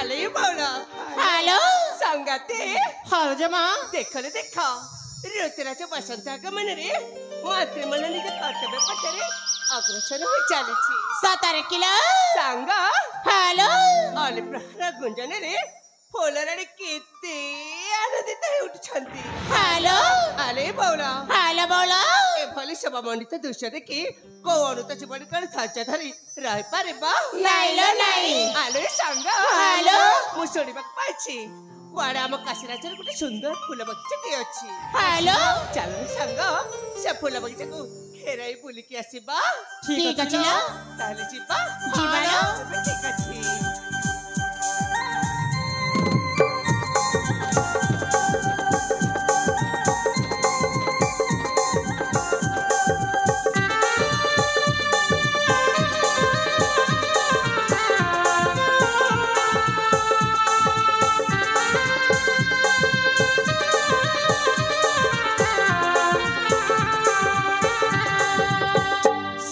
आले बोला hello सांगाते hello जमा देखले देखा ऋतुराच्या बसंत आगमन रे मात्र मला निघ कर्तव्य पटरे अग्रसर होई चालीची 7 तारखेला सांगा हॅलो आले प्रहरा गुंजन रे फुलराडी किती आनंदित आहे उठछंती हॅलो आले बोला हॅलो बोला ए भले सभा मंडित दृश्य देखी कोण त्याची बडकड साच्या धरी राय पारे बा नाही आले सांगा हॅलो मुसोडी बघ पाहिजे वाडा मग काशिराच्या कुठे सुंदर फुलं बगीचे अच्छी हॅलो चालू सांगा से फुलं बगीचे को खेराई बोली की असी बा ठीक आहे ना ताली जी बा जीवाला ठीक आहे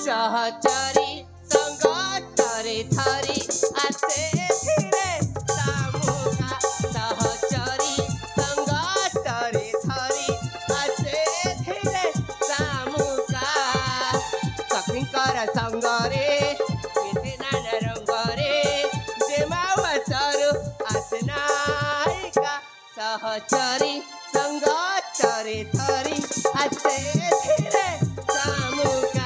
सहचारी संगाचारी थारी असे फिरे सामुगा सहचारी संगाचारी थारी असे फिरे सामुगा सखिंकर संगारे किती नाना रंगारे जे मावचारू असनाय का सहचारी संगाचारी थारी असे फिरे सामुगा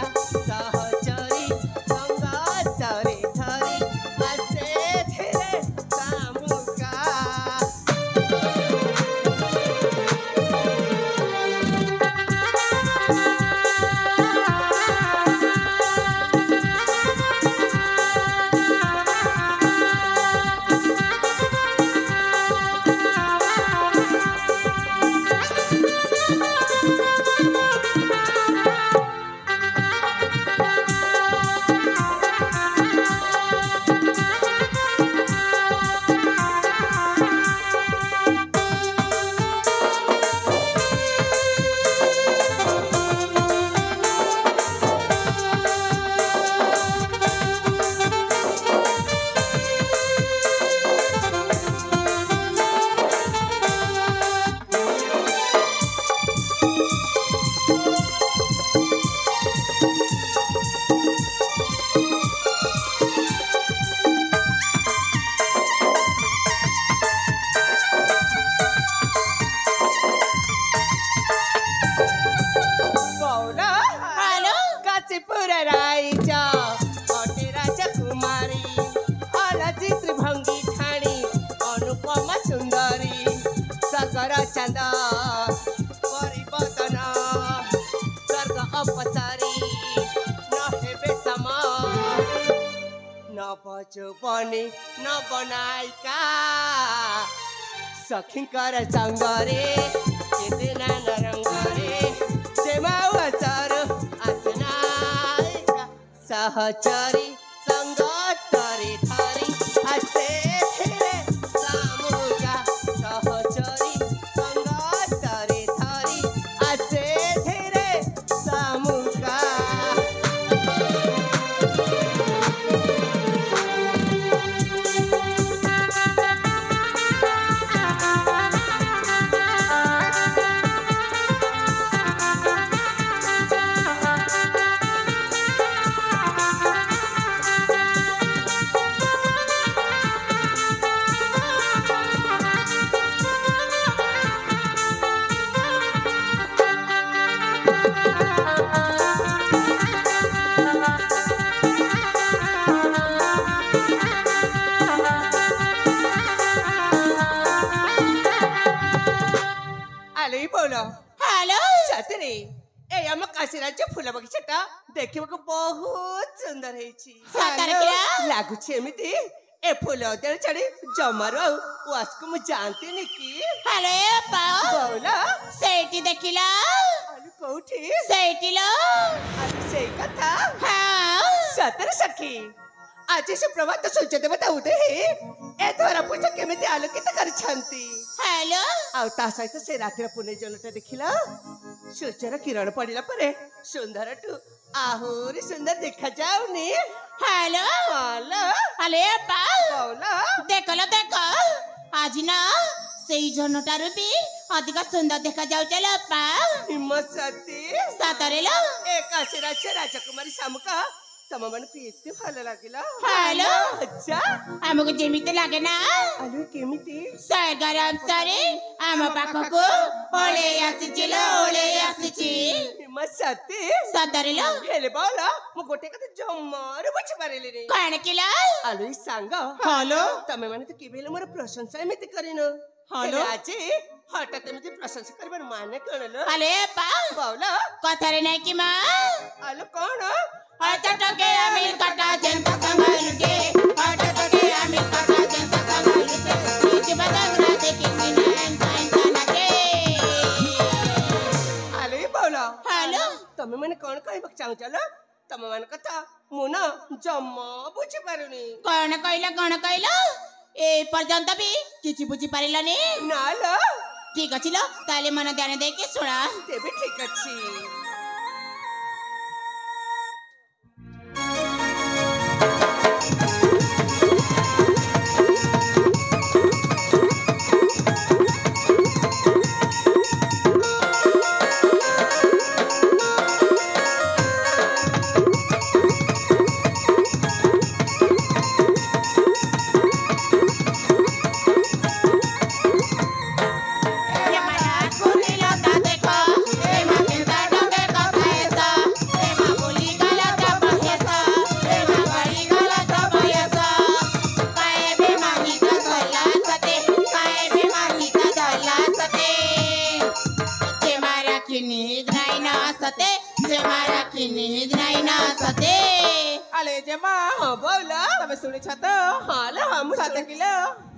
चंदा परिवर्तन स्वर्ग अपसारी न हेबे समा न बचो बनी न बनाइका सखिंकर संगरे कितना नरंगरे सेमावचर असनाइका सहचरी संगतरी थारी असे फिरे सामुगा सहचरी हेलो सतरे ए हम काशिराचे फुल बगीचाटा देखिबा बहुत सुंदर हेची 7 तारखेला लागु छे एमिति ए फुल उद्यान चढ़ी जमारो वास्को मु जानते नि की हेलो पा बोला सेठी देखिला अरे कोठी सेठीला अरे से कथा हां सतर सखी आज से प्रभात सूचते बताऊ दे ए तोरा पूछ केमिति आलोकित कर छंती हेलो आउ ता सहित से रातिर पुणे जनता देखिला सूर्यर किरण पड़िला परे सुंदर टू आहुरी सुंदर देखा जाउनी हेलो हेलो अरे बा बोला देखलो देखो आज ना सेई झनटारू भी अधिक सुंदर देखा जाउचे लो पा हिम्मत सती सतरे लो एक आशीर्वाद राजकुमारी शामुका तम मन एते भल लागिला हेलो अच्छा हमको जेमिते लागे ना आलो केमिति सरगरम सरे आम पाखको ओले आसीची हिम्मत सती सतरे लो हेले बाला मु गोटे कते जम्मारे बुझी पारेले रे कण किला आलो सांग हेलो तमे माने तो केबेले मोर प्रशंसा एमिति करिनो हेलो आज हठात एमिति प्रशंसा करबार माने कणलो अले पा बावला कथारे नाही की मा आलो कोण अटटके आमिल कटा जनता संभालुचे अटटके आमिल कटा जनता संभालुचे इति बदगरा देखि सिनान साइंसानाके आलो बावला हेलो तमे माने कोण कहबक चाहू चलो तमे मान कथा मु न जम्मा बुझी पारुनी कौन कहला ए पर्यंत भी किछि बुझी पारिलानी नालो ठीक अछि लो ताले मन ध्यान दे के सुना तेबे ठीक अछि अले जेमा हां बोला तमे सुनी छत हालो हम 7 किलो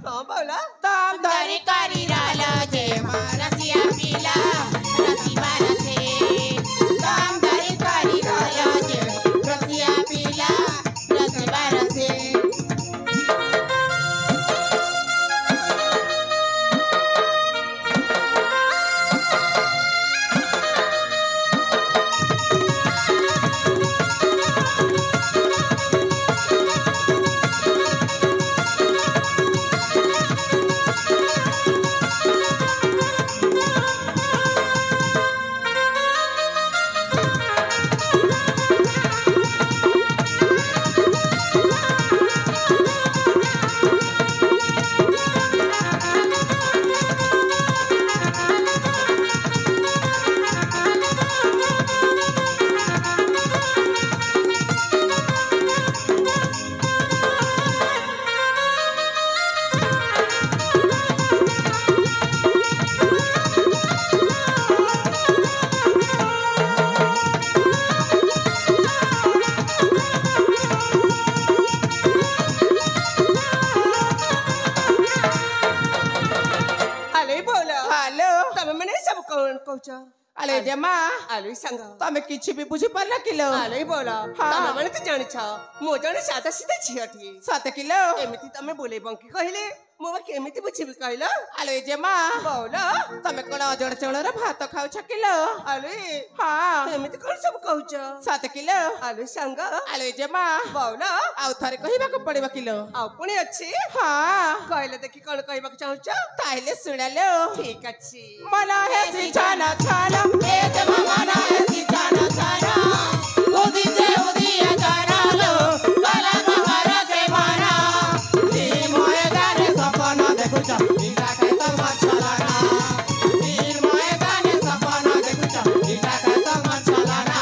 हां बोला ताम दरे करी राला जेमा रसिया पीला रसी बारसे ताम दरे करी राला जेमा रसिया पीला रसी बारसे कहूचा अले जेमा आलो सांग तमे किछि भी बुझी पारला किलो आलो बोला तमे माने तो जानि छ मो जने सादा सीधा छियटी 7 किलो एमिति तमे बोले बंकी कहले मो केमिति बुझिबि कहला अले जेमा बोला तमे कोन अजड़ चौळर भात खाउ छ किलो आलो हां एमिति कोन सब कहूचा 7 किलो आलो सांग अले जेमा बोला आउ थारे कहिबा को पड़िबा किलो आ पुणी अछि हां कहले देखि कोन कहबा चाहूचा ताइले सुनालो ठीक अछि मना है सिजाना छाला ए जेमा मना है सिजाना छाला उदी जे उदी जाना लो काला महारा के मारा ती मोए गाने सपना देखुचा इला के तो मछलाना ती मोए गाने सपना देखुचा इला के तो मछलाना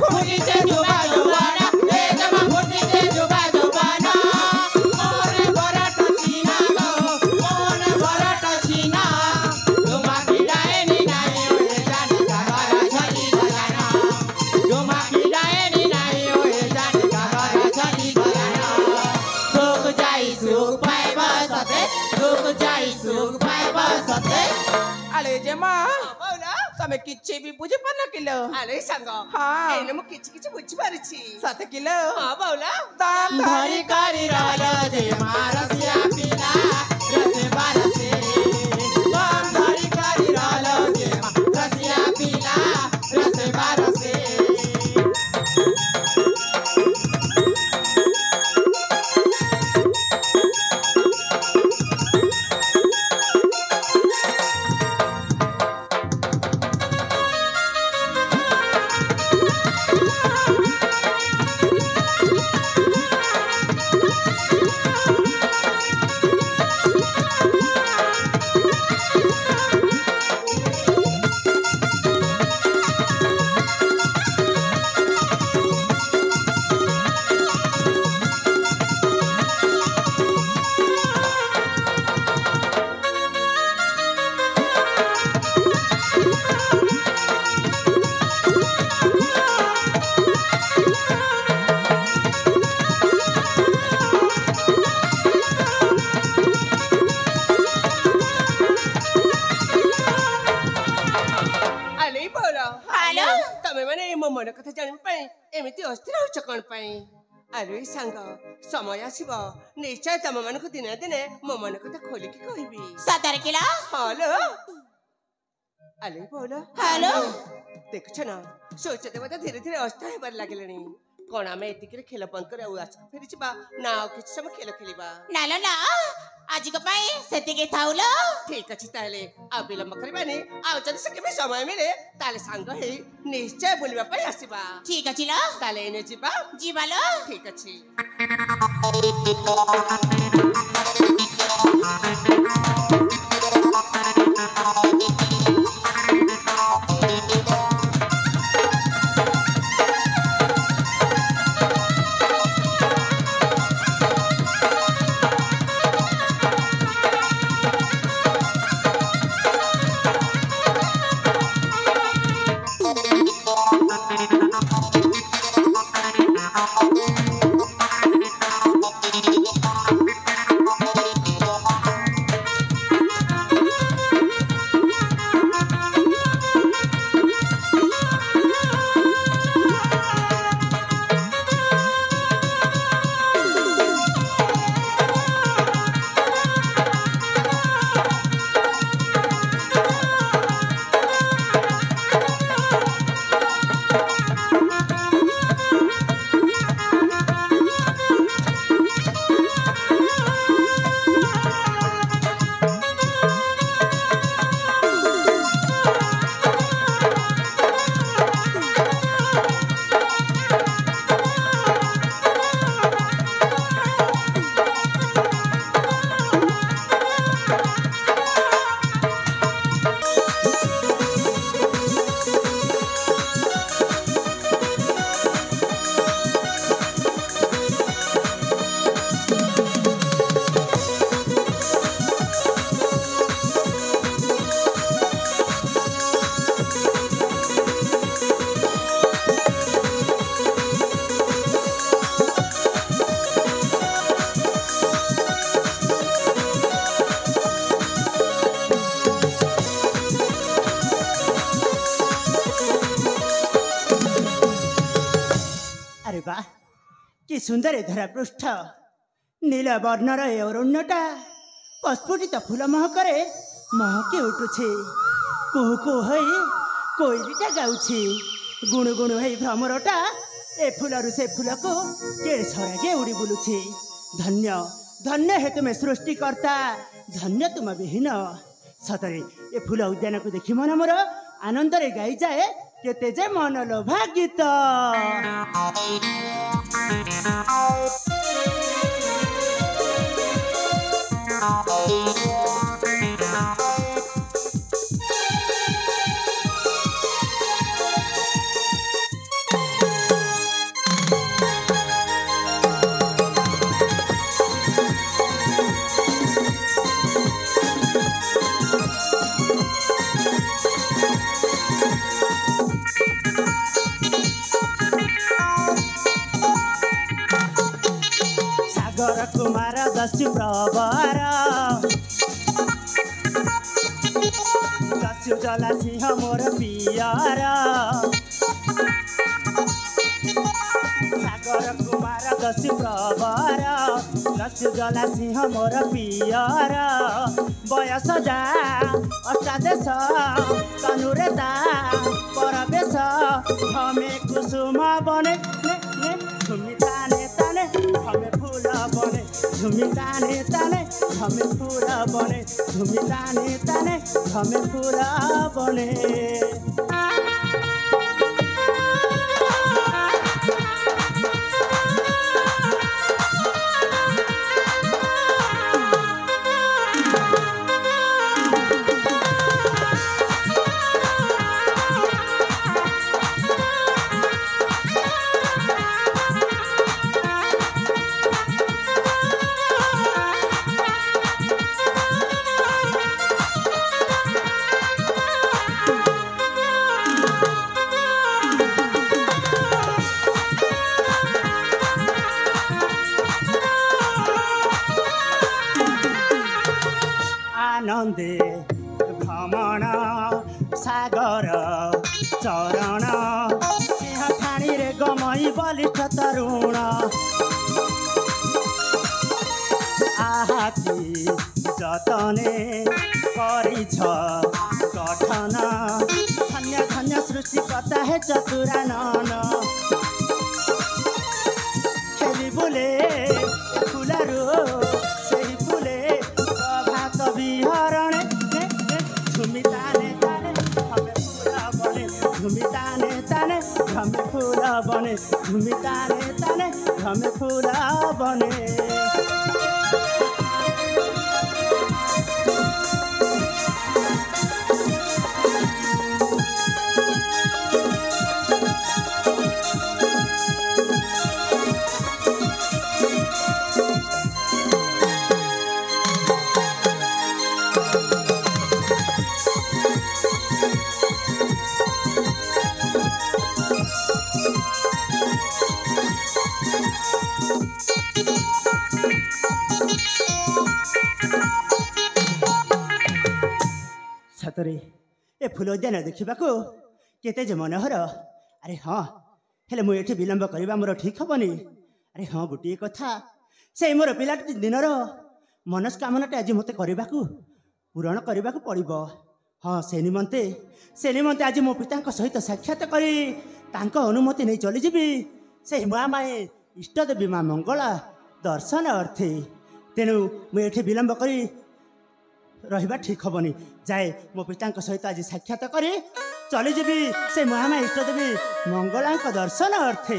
फुटी जे जुबा जुबाना ए जेमा फुटी जे जुबा जुबाना मोरे बराट चीना गो मोरे बराट चीना तुमा किडाए नी नाही ओए जानी गारा छली गलाना तुमा किडाए नी नाही ओए जानी गारा छली गलाना सुख जाई सुख पाए बसते सुख जाई सुख पाए बसते अले जेमा बोला तमे किछि भी बुझी पाना किलो आलो सांग हां एने मो किछि किछि बुझि पारिछि 7 किलो हां बोला ताम धरी करी रहलो जे मारसिया पीला रसे बारसे ताम धरी करी रहलो जे मारसिया पीला रसे बारसे ଅସ୍ଥିର ହଉଛ କ'ଣ ପାଇଁ? ଆରେ ସାଙ୍ଗ ସମୟ ଆସିବ ନିଶ୍ଚୟ ତମ ମାନଙ୍କୁ ଦିନେ ଦିନେ ମୋ ମନ କଥା ଖୋଲିକି କହିବି। ସତରେ କିଲୋ? ହଲୋ ଆଲେ ବୋଲ ହ୍ୟାଲୋ। ଦେଖୁଛ ନା ସୂର୍ଯ୍ୟ ଦେବତା ଧୀରେ ଧୀରେ ଅସ୍ତ ହେବାରେ ଲାଗିଲେଣି। କ'ଣ ଆମେ ଏତିକିରେ ଖେଳ ବନ୍ଦ କରି ଆଉ ଆସ ଫେରିଯିବା ନା ଆଉ କିଛି ସମୟ ଖେଳ ଖେଳିବା? ନାଲୋ ନା ଆଜିକ ପାଇଁ ସେତିକି ଥାଉଲ। ଠିକ ଅଛି ତାହେଲେ ଆଉ ବିଳମ୍ବ କରିବାନି। ଆଉ ଯଦି ସେ କେବେ ସମୟ ମିଳେ ତାହେଲେ ସାଙ୍ଗ ହେଇ ନିଶ୍ଚୟ ବୁଲିବା ପାଇଁ ଆସିବା। ଠିକ ଅଛି ଲୋ। ତାହେଲେ ଏନେ ଯିବା? ଯିବା ଲୋ। ଠିକ ଅଛି। कि सुंदर धरा पृष्ठ नील वर्णर ए अरण्यटा प्रस्फुटित फूल महकरे महके उठुछे। कुहु कुहु हई कोइलीटा गाउछे। गुणु गुणु हई भ्रमरटा ए फूलरु से फूलको के छरागे उड़ी बुलुछे। धन्य धन्य हे तुमे सृष्टिकर्ता, धन्य तुम विहीन। सतरे ए फूल उद्यान को देखि मन मोर आनंद रे गाई जाए केते जे मनलोभा गीत। कुमार दस्यु प्रवर दस्यु जला सिंह मोर पियर। सागर कुमार दस्यु प्रवर दस्यु जला सिंह मोर पियर। बयस जा अष्टादेश तनुरे ता परवेश हमे कुसुम बने झुमी ताने ताने हमें फूल बने झुमी ताने ताने हमें फूल बने झुमी ताने ताने हमें फूल बने। आनंदे भ्रमण सागर चरण सिंह ठाणी रे गमई बल बलिष्ठ तरुण आहाती जतने करिछ गठन धन्य धन्य सृष्टिकर्ता हे चतुरानन खेली बोले फुलारो सेही फुले प्रभात विहरण झुमी ताने ताने हमें फूला बने झुमी ताने ताने हमें फूला बने झुमी ताने ताने हमें फूला बने सतरे ए फूल उद्यान देखा केते जे मनोहर अरे हाँ हेले मु एठी विलंब करबा मोर ठीक हबनी अरे हाँ गोटे कथा से मोर पिलाटी दिनर मनस्कामनाटे आज मते करबाकू पूरण करबाकू पड़िबो हाँ से निमंते आज मो पिता सहित साक्षात करी तांको अनुमति नहीं चली जीवी से माँ माए इष्टदेवी माँ मंगला दर्शन अर्थे तेणु मुझे विलंब करी रहिबा ठीक हबनी जाए मो पिता सहित आज साक्षात करी चली जीवी से महामा इष्टदेवी मंगला दर्शन अर्थे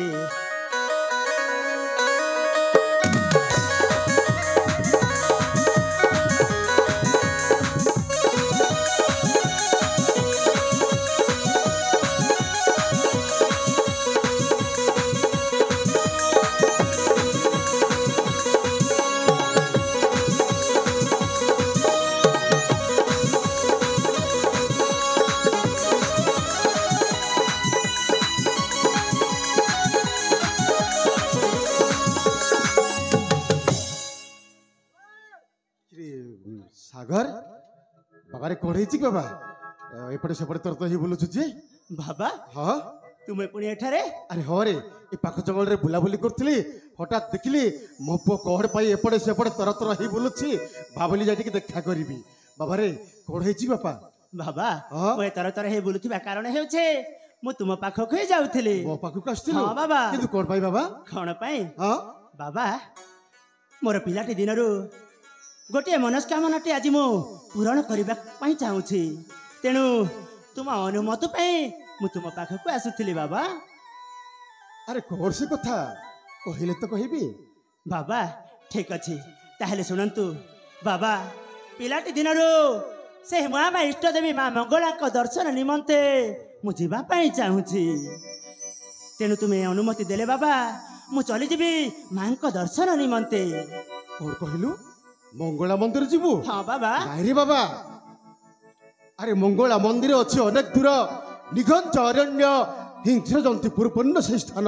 सागर बाबा रे कोण ହେଇଛି बाबा एपटे सेपटे तर तो ही बोलुछु जे बाबा हाँ तुम पुणी एठारे अरे हाँ रे ए पाख जंगल रे बुलाबुली करथिली हठात देखिली मो पो कोहड़ पाई एपटे सेपटे तर तर ही बोलुछि भाबली जाई के देखा करबी बाबा रे कोण ହେଇଛି बापा बाबा हाँ? मैं तर तर हे बोलुथिबा कारण हेउछे मु तुम पाखक ही जाउथिली मो पाखु कास्तिलो हाँ बाबा किंतु कोण पाई बाबा कौन पाई हाँ बाबा मोर पिलाटी दिनरू गोटे मनस्कामनाटी आज मु पूरण करने चाहूँगी तेणु तुम अनुमति मु तुम पाखक आसुली बाबा अरे कौन से कथा कहले तो कहबी बाबा ठीक अच्छे ताहले शुणु बाबा पिलाटी दिनरू से माँ इष्टदेवी माँ मंगला दर्शन निमंते मु जावाई चाहूँगी तेणु तुम्हें अनुमति देले बाबा मु चली जीवी माँ दर्शन निमंते कौन कहलु मंगला मंदिर जीवु हाँ बाबा नाई रे बाबा अरे मंगला मंदिर अच्छे अनेक दूर निघंच अरण्य हिंस्र जंतु पूर्ण से स्थान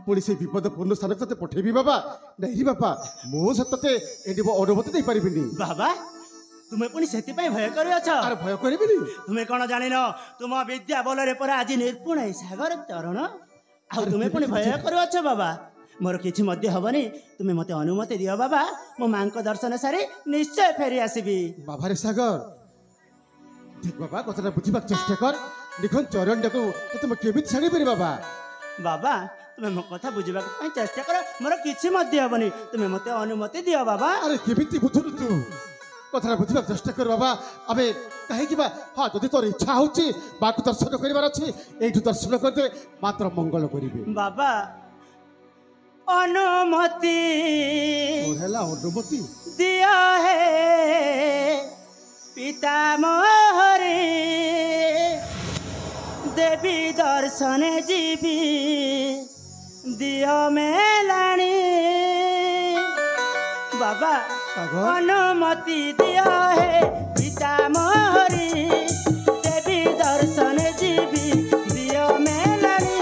पुणी से विपदपूर्ण स्थान तते पठेबी बाबा नहीं बाबा मो सतते एडी अनुमति दे पारिबिनी बाबा तुम्हें पुणी से भय कर अरे भय करिबिनी तुम्हें कौन जान तुम विद्या बल पर आज निर्पुण सागर चरण आ तुम्हें पुणी भय कर बाबा मोर किछि मध्य हबनी तुम्हें मते अनुमति दियो बाबा मो मां को दर्शन सारी निश्चय फेरी आसीबी बाबा रे सागर देख बाबा कथा बुझिबा चेष्टा कर निघंच अरण्य को तुम केमिति छाड़ी पारि बाबा बाबा तुम्हें मो कथा बुझिबा चेष्टा कर मोर किछि मध्य हबनी तुम्हें मते अनुमति दियो बाबा अरे केमिति बुझुनु तू कथा बुझिबा चेष्टा कर बाबा अबे कहीं कि हाँ जदि तोर इच्छा होची बाकु दर्शन करिवार अछि एठु दर्शन करते मात्र मंगल करिवे बाबा अनुमति अनुमति दिया है पिता मोहरे देवी दर्शन जीवी दियो मेलाणी बाबा अनुमति दिया है पिता मोहरे देवी दर्शन जीवी दियो मेलाणी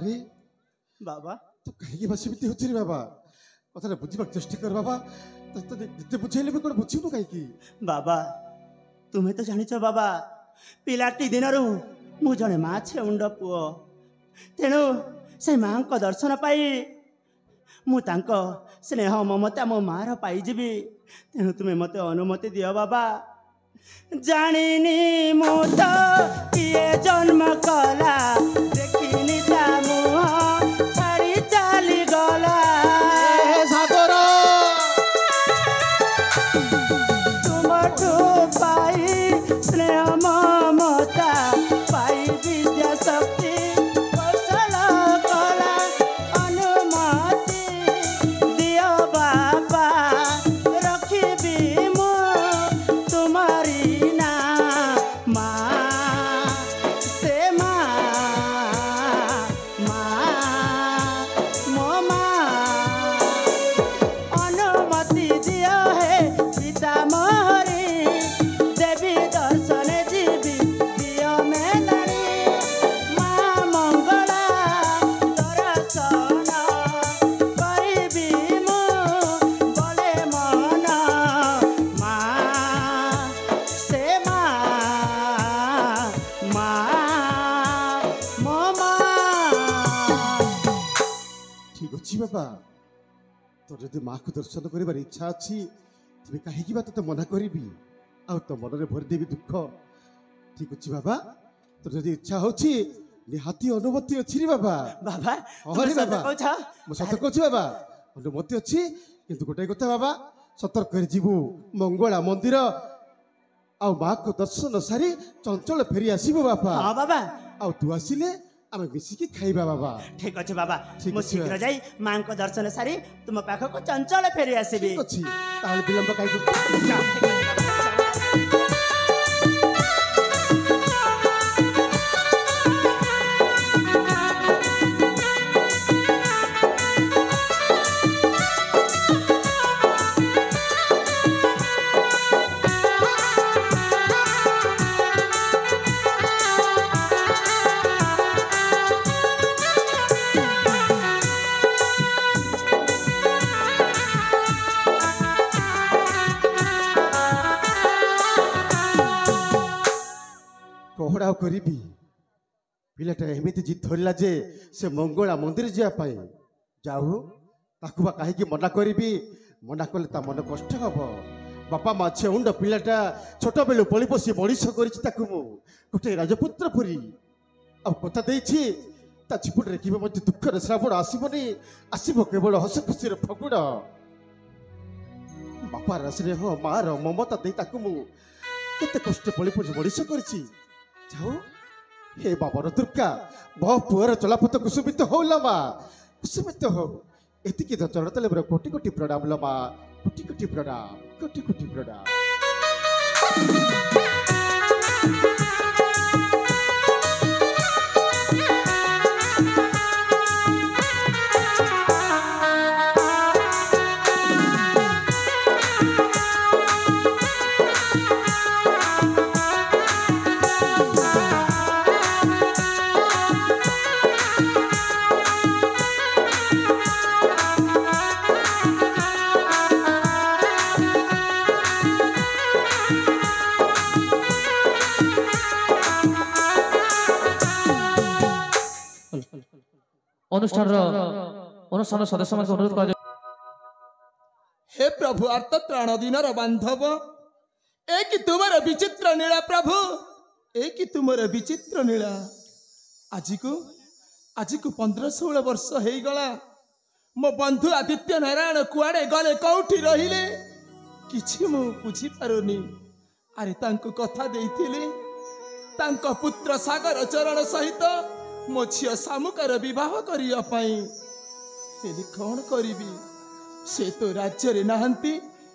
ଆରେ ବାବା ତୁ କାହିଁକି ବସି ଏମିତି ହଉଛି ରେ ବାବା କଥାଟା ବୁଝିବାକୁ ଚେଷ୍ଟା କର ବାବା ଯେତେ ବୁଝେଇଲେ ବି କଣ ବୁଝିବୁନୁ କାହିଁକି ବାବା ତୁମେ ତ ଜାଣିଛ ବାବା ପିଲାଟି ଦିନରୁ ମୁଁ ଜଣେ ମା ଛେଉଣ୍ଡ ପୁଅ ତେଣୁ ସେ ମାଙ୍କ ଦର୍ଶନ ପାଇ ମୁଁ ତାଙ୍କ ସ୍ନେହ ମମତା ମୋ ମାର ପାଇଯିବି ତେଣୁ ତୁମେ ମୋତେ ଅନୁମତି ଦିଅ ବାବା ଜାଣିନି ମୁଁ ତ କିଏ ଜନ୍ମ କଲା ଦେଖିନି ତା ମୁହଁ ଛାଡ଼ି ଚାଲିଗଲା ସାଗର ତୁମଠୁ ପାଇ ସ୍ନେହ ମମତା ପାଇ ବିଦ୍ୟା ଶକ୍ତି କୌଶଳ କଳା ଅନୁମତି ଦିଅ ବାବା ରଖିବି ମୁଁ ତୁମରି ନା ମା ସେ ମା ମା ମୋ ମା ଅନୁମତି ଦିଅ ହେ ପିତା ମୋହରି ଦେବୀ ଦର୍ଶନେ ଯିବି ଦିଅ ମେଲାଣି ମା ମଙ୍ଗଳା ଦର୍ଶନ କରିବି ମୁଁ ବଳେ ମନ ମା ସେ ମା ମା ମୋ ମା ଠିକ ଅଛି ବାବା ତୋର ଯଦି ମାକୁ ଦର୍ଶନ କରିବାର ଇଚ୍ଛା ଅଛି ତେବେ କାହିଁକି ବା ତୋତେ ମନା କରିବି ଆଉ ତୋ ମନରେ ଭରିଦେବି ଦୁଃଖ ଠିକ ଅଛି ବାବା ତୋର ଯଦି ଇଚ୍ଛା ହଉଛି ନିହାତି ଅନୁମତି ଅଛି ରେ ବାବା ବାବା ହଁ ତୁମେ ରେ ସତ ବାବା କହୁଛ ମୁଁ ସତ କହୁଛି ବାବା ଅନୁମତି ଅଛି କିନ୍ତୁ ଗୋଟାଏ କଥା ବାବା ସତର୍କରେ ଯିବୁ ମଙ୍ଗଳା ମନ୍ଦିର ଆଉ ମାକୁ ଦର୍ଶନ ସାରି ଚଞ୍ଚଳ ଫେରି ଆସିବୁ ବାପା ହଁ ବାବା ଆଉ ତୁ ଆସିଲେ ଆମେ ମିଶିକି ଖାଇବା ବାବା ଠିକ ଅଛି ବାବା ଠିକ ମୁଁ ଅଛି ଶୀଘ୍ର ବାବା। ଯାଇ ମାଙ୍କ ଦର୍ଶନ ସାରି ତୁମ ପାଖକୁ ଚଞ୍ଚଳ ଫେରି ଆସିବି ଠିକ ଅଛି ତାହେଲେ ବିଳମ୍ବ କାହିଁକି ଯାଅ, ଠିକ ଅଛି ବାବା। କହଡ଼ା କରିବି ପିଲାଟା ଏମିତି ଜିଦ୍ ଧରିଲା ଯେ ସେ ମଙ୍ଗଳା ମନ୍ଦିର ଯିବା ପାଇଁ ଯାଉ ତାକୁ ବା କାହିଁକି ମନା କରିବି ମନା କଲେ ତା ମନ କଷ୍ଟ ହବ ବାପା ମା ଛେଉଣ୍ଡ ପିଲାଟା ଛୋଟବେଳୁ ପଳି ପୋଷି ମଣିଷ କରିଛି ତାକୁ ମୁଁ ଗୋଟେ ରାଜପୁତ୍ର ପୁରୀ ଆଉ କଥା ଦେଇଛି ତା ଜୀବନରେ କେବେ ମଧ୍ୟ ଦୁଃଖର ଶ୍ରାବଣ ଆସିବନି ଆସିବ କେବଳ ହସ ଖୁସିର ଫଗୁଣ ବାପାର ସ୍ନେହ ମାର ମମତା ଦେଇ ତାକୁ ମୁଁ କେତେ କଷ୍ଟ ପଳି ପୋଷି ମଣିଷ କରିଛି ଯାଉ हे बाबर दुर्गा बहु पुअर चलापथ कुसुमित हो लमा कुसुमित हो एतिकी तो चरण तले बरो कोटि कोटि प्रणाम लमा कोटि कोटि प्रणाम कोटि कोटि प्रणाम অনুষ্ঠান সদস্যମାନଙ୍କୁ অনুরোধ করা हे प्रभु आर्त त्राण दिनर बांधव ए कि तुमर विचित्र नीला प्रभु ए कि तुमर विचित्र नीला आज को 15-16 वर्ष हो गला मो बंधु आदित्य नारायण कुआड़े गले कौठी रहिले किछि मु बुझी पारुनी अरे तांको कथा देइथिले तांको पुत्र सागर चरण सहित मो झियो सामुकार विवाह करिया पाई हेली कौन करिबी से तो राज्य रे नाहंती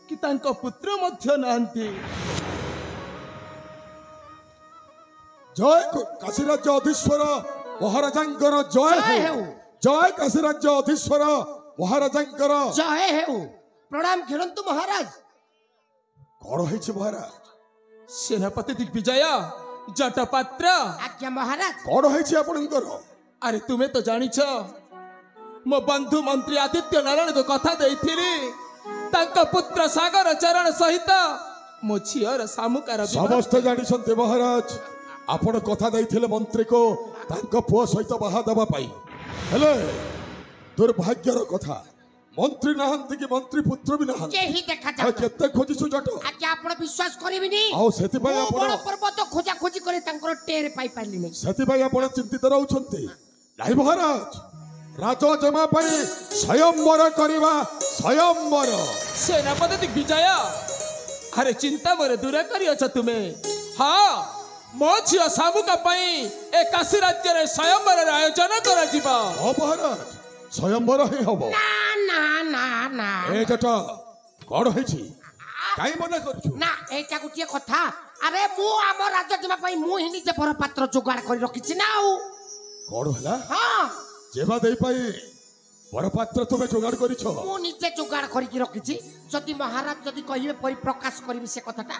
कि तांको पुत्र मध्य नाहंती जय काशीराज्य अधीश्वर महाराजांकर जय हो जय काशीराज्य अधीश्वर महाराजांकर जय हेउ प्रणाम खेलंतु महाराज कौन है महाराज सेनापति दिग्विजय जटपात्र आज्ञा महाराज कौन है आपणकर अरे तुम्हें तो जानिछ मो बंधु मंत्री आदित्य नारायण को कथा देइथिली तांका पुत्र सागर चरण सहित मो झियर सामुकार समस्त जानिछन्ते महाराज आपण कथा दैथिले मंत्री को तांका पुओ सहित बाहा दबा पाई हेले दुर्भाग्यर कथा मंत्री नहंती कि मंत्री पुत्र भी नहंती केही देखा आ जाऊ केते खोजिसु जट आज आपण विश्वास करिबिनी आउ सेति भाई बड़ आपण पर्वत खोजा खोजी करे तांकर टेर पाई पारली नै सेति भाई आपण चिंतित रहउछन्ते नाही महाराज राजा जमा पई स्वयंवर करिवा स्वयंवर सेनापति दिग्विजय अरे चिंता मोर दूर करियछ तुमे हाँ मो झियो सामुका पई ए काशी राज्य रे स्वयंवर आयोजन करा जिबा ओ महाराज स्वयंवर ही हबो ना ना ना ना ए जट कोन होइछि काई मना करछु ना एटा गुटिए कथा अरे मु आम राजजमा पई मु ही निजे पर पात्र जोगाड़ करि रखिछि ना आउ कोन हला हां जेबा देई पाई वरपात्र तुमे जोगाड़ करिछ मु निजे जोगाड़ करि रखिछि जदि महाराज जदि कहिबे परिप्रकाश करिबि से कथाटा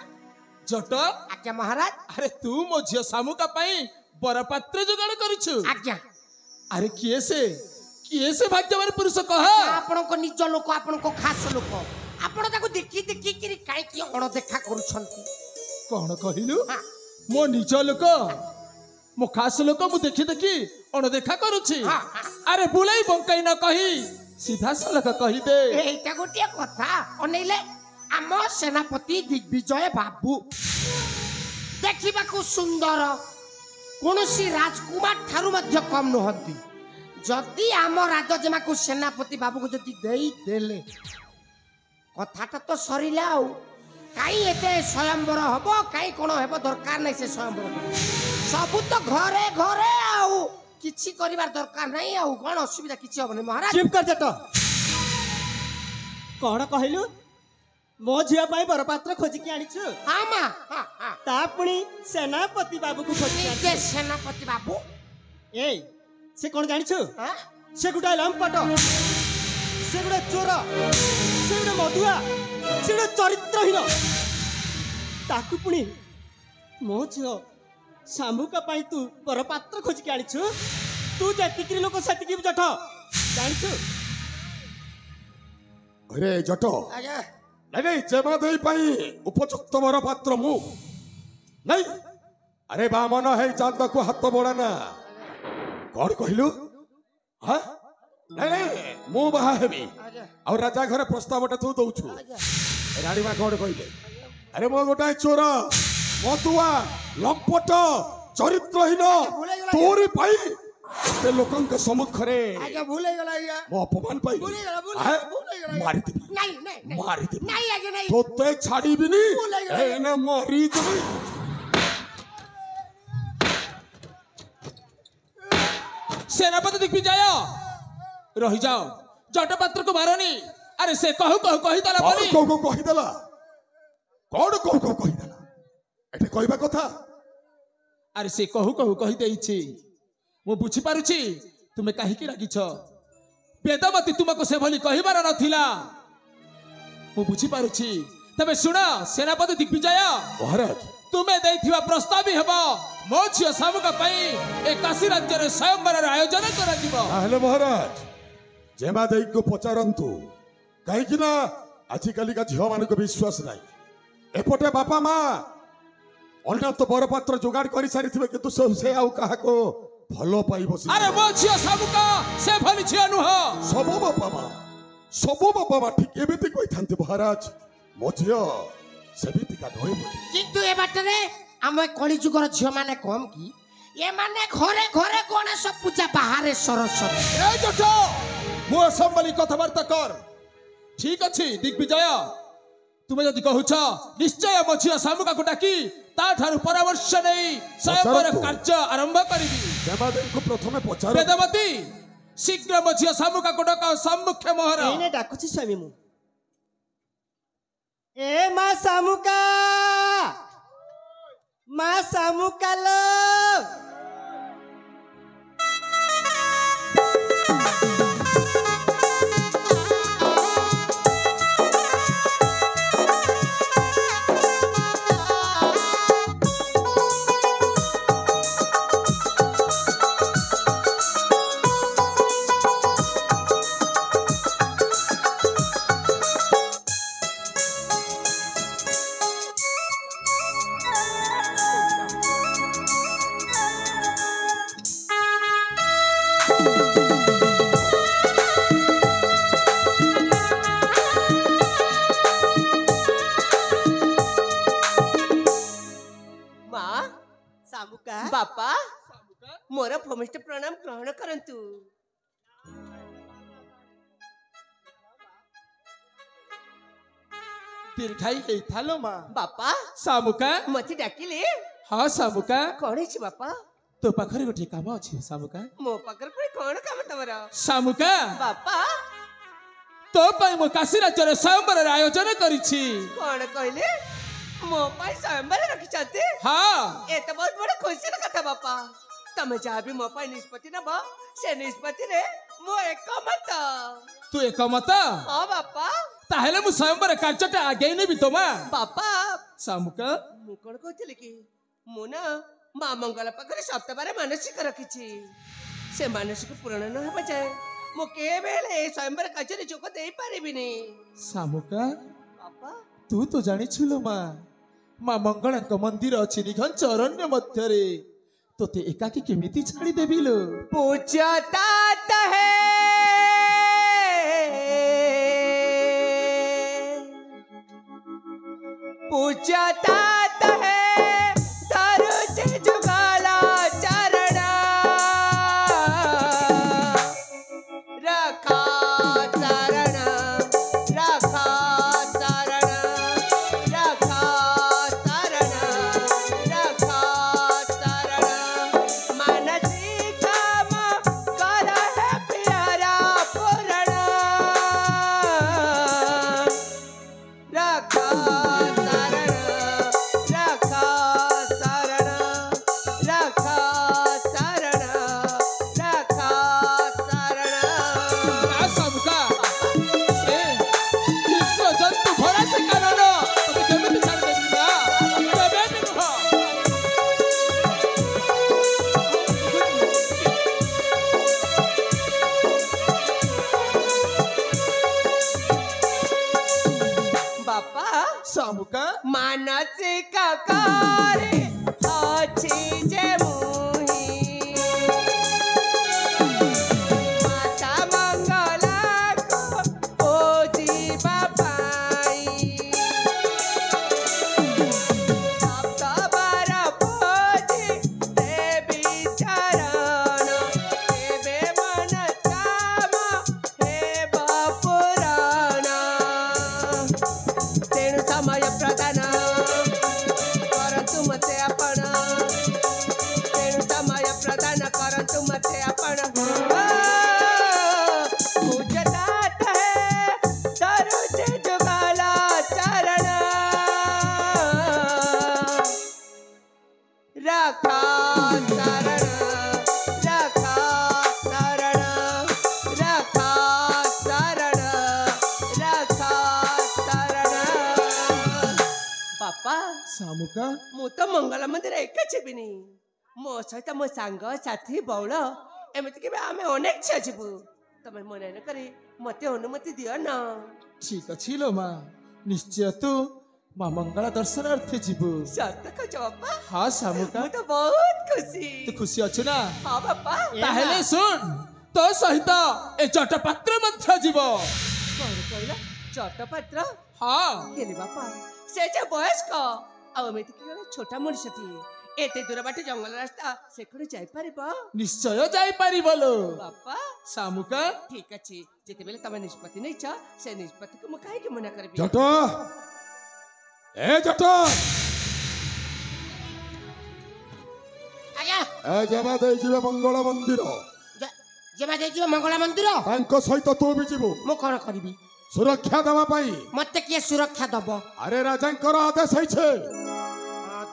जट आज्ञा महाराज अरे तू मो झियो सामुका पई बरपात्र जोगाड़ करिछु आज्ञा अरे किए से भाग्यवान पुरुष कह आपण को निज लोक आपण को खास लोक आपण ताको देखि देखि किरि काई कि अण देखा करूछंती कौन कहलु हां मो निज लोक मो खास लोक मु देखि देखि अणदेखा करुछि हाँ, हाँ। अरे बुलाई बंकाई न कही सीधा सलख कही दे एटा गोटे कथा अनेले आम सेनापति दिग्विजय बाबू देखिबाकू सुंदर कोनोसी राजकुमार ठारू मध्य कम नहंती जदि आम राजजेमा को सेनापति बाबू को जदि देई देले कथाटा तो सरिला आउ काई एते स्वयंवर हबो काई कोन हेबो दरकार नै से स्वयंवर सब तो घरे घरे आउ किछि करिवार दरकार नै आउ कोन असुविधा किछि हबो नै महाराज चुप कर जट कौन कहलु मो झिया पाई बरपात्र खोजिकी आनिछु हां मां हां हां ता पुणी सेनापति बाबू को खोजिकी आनिछु निजे सेनापति बाबू ए से कौन जानिछु हां से गुडा लंपट से गुडा चोर से गुडा मधुआ से गुडा चरित्रहीन ताकू पुणी मो झियो शामुका पाई तू बरपात्र खोजिकी आनिछु तू जतिकी लोक सतिकी जठ जानिछु अरे जट आज्ञा नहीं जेमा देई पाई उपयुक्त वरपात्र मु नहीं अरे बामन है चांद को हाथ बढ़ाना कौन कहलु हाँ नहीं नहीं मु बाहा हेबी आज्ञा और राजा घर प्रस्ताव तू दौछु आज्ञा रानी मां कौन कहले अरे मो गोटाए चोर मधुआ लंपट चरित्रहीन तोरी पाई ते लोकन के सम्मुखरे आज्ञा भूल गला आज्ञा मो अपमान पाई भूल गला हाँ? भूल गला मारी देबी नहीं नहीं मारी देबी नहीं आज्ञा नहीं तोते छाड़ीबिनी भूल गला। एने मारी देबी सेनापति दिग्विजय रही जाओ जटपात्र को मारनी अरे से कहू कहू कही दला कौन बोली कौ कहीदेला कौन कौ कहीदेला एटे कहबा कथा अरे से कहू कहू कही देइछि मु बुझी पारुछि तुमे काहे की रागिछ वेदमती तुमको से भली कहिबार नथिला मु बुझी पारुछि तबे सुन सेनापति दिग्विजय महाराज तुमे देइथिबा प्रस्ताव ही हेबो मो झियो सामुका पई ए काशी राज्य रे स्वयंवर आयोजन करा दिबो ताहले महाराज जेमा देई को पचारंतु काहे कि ना आजिकाली का झियो मान को विश्वास नाही एपटे बापा मां अन्य तो बरपात्र जोगाड़ करि सारिथिबे किंतु से आउ काहा को भलो पाई बसी अरे मो झियो सामुका से भली झियो नुह सबो बापा मां ठीक एमिति कहिथांते महाराज मो झियो सेमिति का नय बोली किंतु ए बाटरे आम कली जुगर झियो माने कम की ये माने घरे घरे गणेश पूजा बाहर सरस्वती ए जट मो संबली कथाबार्ता कर ठीक अछि दिग्विजय तुमे जदि कहूछ निश्चय मो झियो सामुका को डाकी ता ठारू परामर्श नै स्वयंवर पचारंतु। कार्य आरंभ करिबी जेमा देई को प्रथमे पचार वेदमती शीघ्र मो झियो सामुका को डका सम्मुख्य मोहर एने डाकुछि स्वामी मु ए मां सामुका लो ମା ଶାମୁକା ବାପା ମୋର ଭୂମିଷ୍ଠ ପ୍ରଣାମ ଗ୍ରହଣ କରନ୍ତୁ। ଦୀର୍ଘାୟୀ ହେଇଥାଲୋ ମା। ବାପା ଶାମୁକା ମତେ ଡାକିଲେ ହଁ ଶାମୁକା କଣ ହେଇଛି ବାପା? ତୋ ପାଖରେ ଗୋଟେ କାମ ଅଛି ଶାମୁକା। ମୋ ପାଖରେ ପୁଣି କଣ କାମ ତମର? ଶାମୁକା ବାପା ତୋ ପାଇଁ ମୁଁ କାଶୀ ରାଜ୍ୟର ସ୍ୱୟଂବରର ଆୟୋଜନ କରିଛି। କଣ କହିଲେ? ମୋ ପାଇଁ ସ୍ୱୟଂବର ରଖିଛନ୍ତି? ହଁ ଏତ ବହୁତ ବଡ ଖୁସିର କଥା ବାପା। ତମେ ଯାହା ବି ମୋ ପାଇଁ ନିଷ୍ପତ୍ତି ନବ ସେ ନିଷ୍ପତ୍ତିରେ ମୁଁ ଏକମତ। ତୁ ଏକମତ? ହଁ ବାପା। ତାହେଲେ ମୁଁ ସ୍ୱୟଂବର କାର୍ଯ୍ୟଟା ଆଗେଇ ନେବି ତ ମା। ବାପା ଶାମୁକା ମୁଁ କଣ କହୁଥିଲି କି ମୁଁ ନା ମା ମଙ୍ଗଳ ପାଖରେ ସପ୍ତବାର ମାନସିକ ରଖିଛି। ସେ ମାନସିକ ପୂରଣ ନ ହେବା ଯାଏ ମୁଁ କେବେ ହେଲେ ଏ ସ୍ୱୟଂବର କାର୍ଯ୍ୟରେ ଯୋଗ ଦେଇପାରିବିନି। ଶାମୁକା ବାପା ତୁ ତ ଜାଣିଛୁ ଲୋ ମା, ମା ମଙ୍ଗଳାଙ୍କ ମନ୍ଦିର ଅଛି ନିଘଞ୍ଚ ଅରଣ୍ୟ ମଧ୍ୟରେ। ତୋତେ ଏକାକି କେମିତି ଛାଡ଼ିଦେବି ଲୋ? पूजतात है पूजतात है दरुज जुगाला चरण रखा चरण रखा चरण रखा चरण रखा चरण मानसी काम कर है प्यारा पूरण रखा शरण रखा शरण रखा शरण रखा शरण। ଶାମୁକା ସେ ବିଶ୍ୱ ଜନ୍ତୁ ଭରା ସେ କାରଣ ତୋତେ କେମିତି ଛାଡ଼ିଦେବି ମା? କେବେ ବି ନୁହଁ। बापा ଶାମୁକା ମାନସିକ କାରେ ଅଛି ଯେ ମୁହିଁ ମାତା ମଙ୍ଗଳାକୁ ପୂଜିବା ପାଇଁ ସପ୍ତବାର ପୂଜି ଦେବି ଚରଣ ଏବେ ମନସ୍କାମ ହେବ ପୁରାଣ। ତେଣୁ ସମୟ ପ୍ରଦାନ କରନ୍ତୁ ମତେ ଆପଣ, ତେଣୁ ସମୟ ପ୍ରଦାନ କରନ୍ତୁ ମତେ ଆପଣ। ପୂଜନାଥ ହେ ଦରୁଜ ଯୁଗଳ ଚରଣ ରଖା ଶରଣ ରଖା ଶରଣ ରଖା ଶରଣ ରଖା ଶରଣ। ବାପା ଶାମୁକା ମୁଁ ତ ମଙ୍ଗଳ ମନ୍ଦିର ଏକା ଯିବିନି, ମୋ ସହିତ ମୋ ସାଙ୍ଗ ସାଥୀ ବଉଳ ଏମିତିକି ବି ଆମେ ଅନେକ ଝିଅ ଯିବୁ। ତମେ ମନେ ନ କରି ମତେ ଅନୁମତି ଦିଅ ନା। ଠିକ ଅଛି ଲୋ ମା, ନିଶ୍ଚୟ ତୁ ମା ମଙ୍ଗଳା ଦର୍ଶନାର୍ଥେ ଯିବୁ। ସତ କହୁଛ ବାପା? ହଁ ଶାମୁକା ମୁଁ ତ ବହୁତ ଖୁସି। ତୁ ଖୁସି ଅଛୁ ନା? ହଁ ବାପା। ତାହେଲେ ଶୁଣ, ତୋ ସହିତ ଏ ଜଟପାତ୍ର ମଧ୍ୟ ଯିବ। କଣ କହିଲ? ଚଟପାତ୍ର? ହଁ ହେଲେ ବାପା ସେ ଯେ ବୟସ୍କ ଆଉ ଏମିତି କି ଜଣେ ଛୋଟା ମଣିଷଟିଏ ଏତେ ଦୂର ବାଟ ଜଙ୍ଗଲ ରାସ୍ତା ସେ କଣ ଯାଇପାରିବ? ନିଶ୍ଚୟ ଯାଇପାରିବ ଲୋ ବାପା ଶାମୁକା। ଠିକ ଅଛି, ଯେତେବେଳେ ତମେ ନିଷ୍ପତ୍ତି ନେଇଛ ସେ ନିଷ୍ପତ୍ତିକୁ ମୁଁ କାହିଁକି ମନା କରିବି? ଜଟ ଏ ଜଟ ଆଜ୍ଞା ଏ ଯେବା ଦେଇଯିବେ ମଙ୍ଗଳ ମନ୍ଦିର, ଯେମା ଦେଇଯିବ ମଙ୍ଗଳା ମନ୍ଦିର। ତାଙ୍କ ସହିତ ତୁ ବି ଯିବୁ ମୁଁ କଣ କରିବି? ସୁରକ୍ଷା ଦେବା ପାଇଁ। ମତେ କିଏ ସୁରକ୍ଷା ଦବ? ଆରେ ରାଜାଙ୍କର ଆଦେଶ ହେଇଛେ।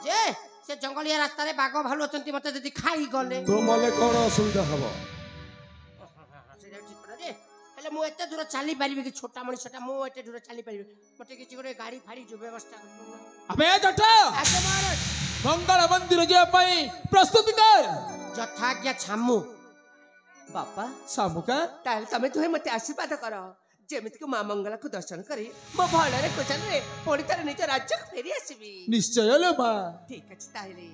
ଯେ ସେ ଜଙ୍ଗଲିଆ ରାସ୍ତାରେ ବାଘ ଭାଲୁ ଅଛନ୍ତି, ମତେ ଯଦି ଖାଇଗଲେ? ତୁମଲେ କଣ ଅସୁବିଧା ହବ? ସେଇଟା ଠିକ କଥା ଯେ, ହେଲେ ମୁଁ ଏତେ ଦୂର ଚାଲି ପାରିବି କି? ଛୋଟା ମଣିଷଟା ମୁଁ ଏତେ ଦୂର ଚାଲି ପାରିବି? ମତେ କିଛି ଗୋଟେ ଗାଡି ଫାଡି ଯୋଉ ବ୍ୟବସ୍ଥା କରୁନ। ଆବେ ଜଟ ଆଜ୍ଞା ମହାରାଜ। ମଙ୍ଗଳ ମନ୍ଦିର ଯିବା ପାଇଁ ପ୍ରସ୍ତୁତି କର। ଯଥାଜ୍ଞା ଛାମୁ। ବାପା ଶାମୁକା ତାହେଲେ ତମେ ଦୁହେଁ ମତେ ଆଶୀର୍ବାଦ କର, ଯେମିତିକି ମା ମଙ୍ଗଳାକୁ ଦର୍ଶନ କରି ମୋ ଭଲରେ କୁଶଳରେ ପୁଣି ଥରେ ନିଜ ରାଜ୍ୟକୁ ଫେରି ଆସିବି। ନିଶ୍ଚୟ ଲୋ ମା। ଠିକ ଅଛି ତାହେଲେ।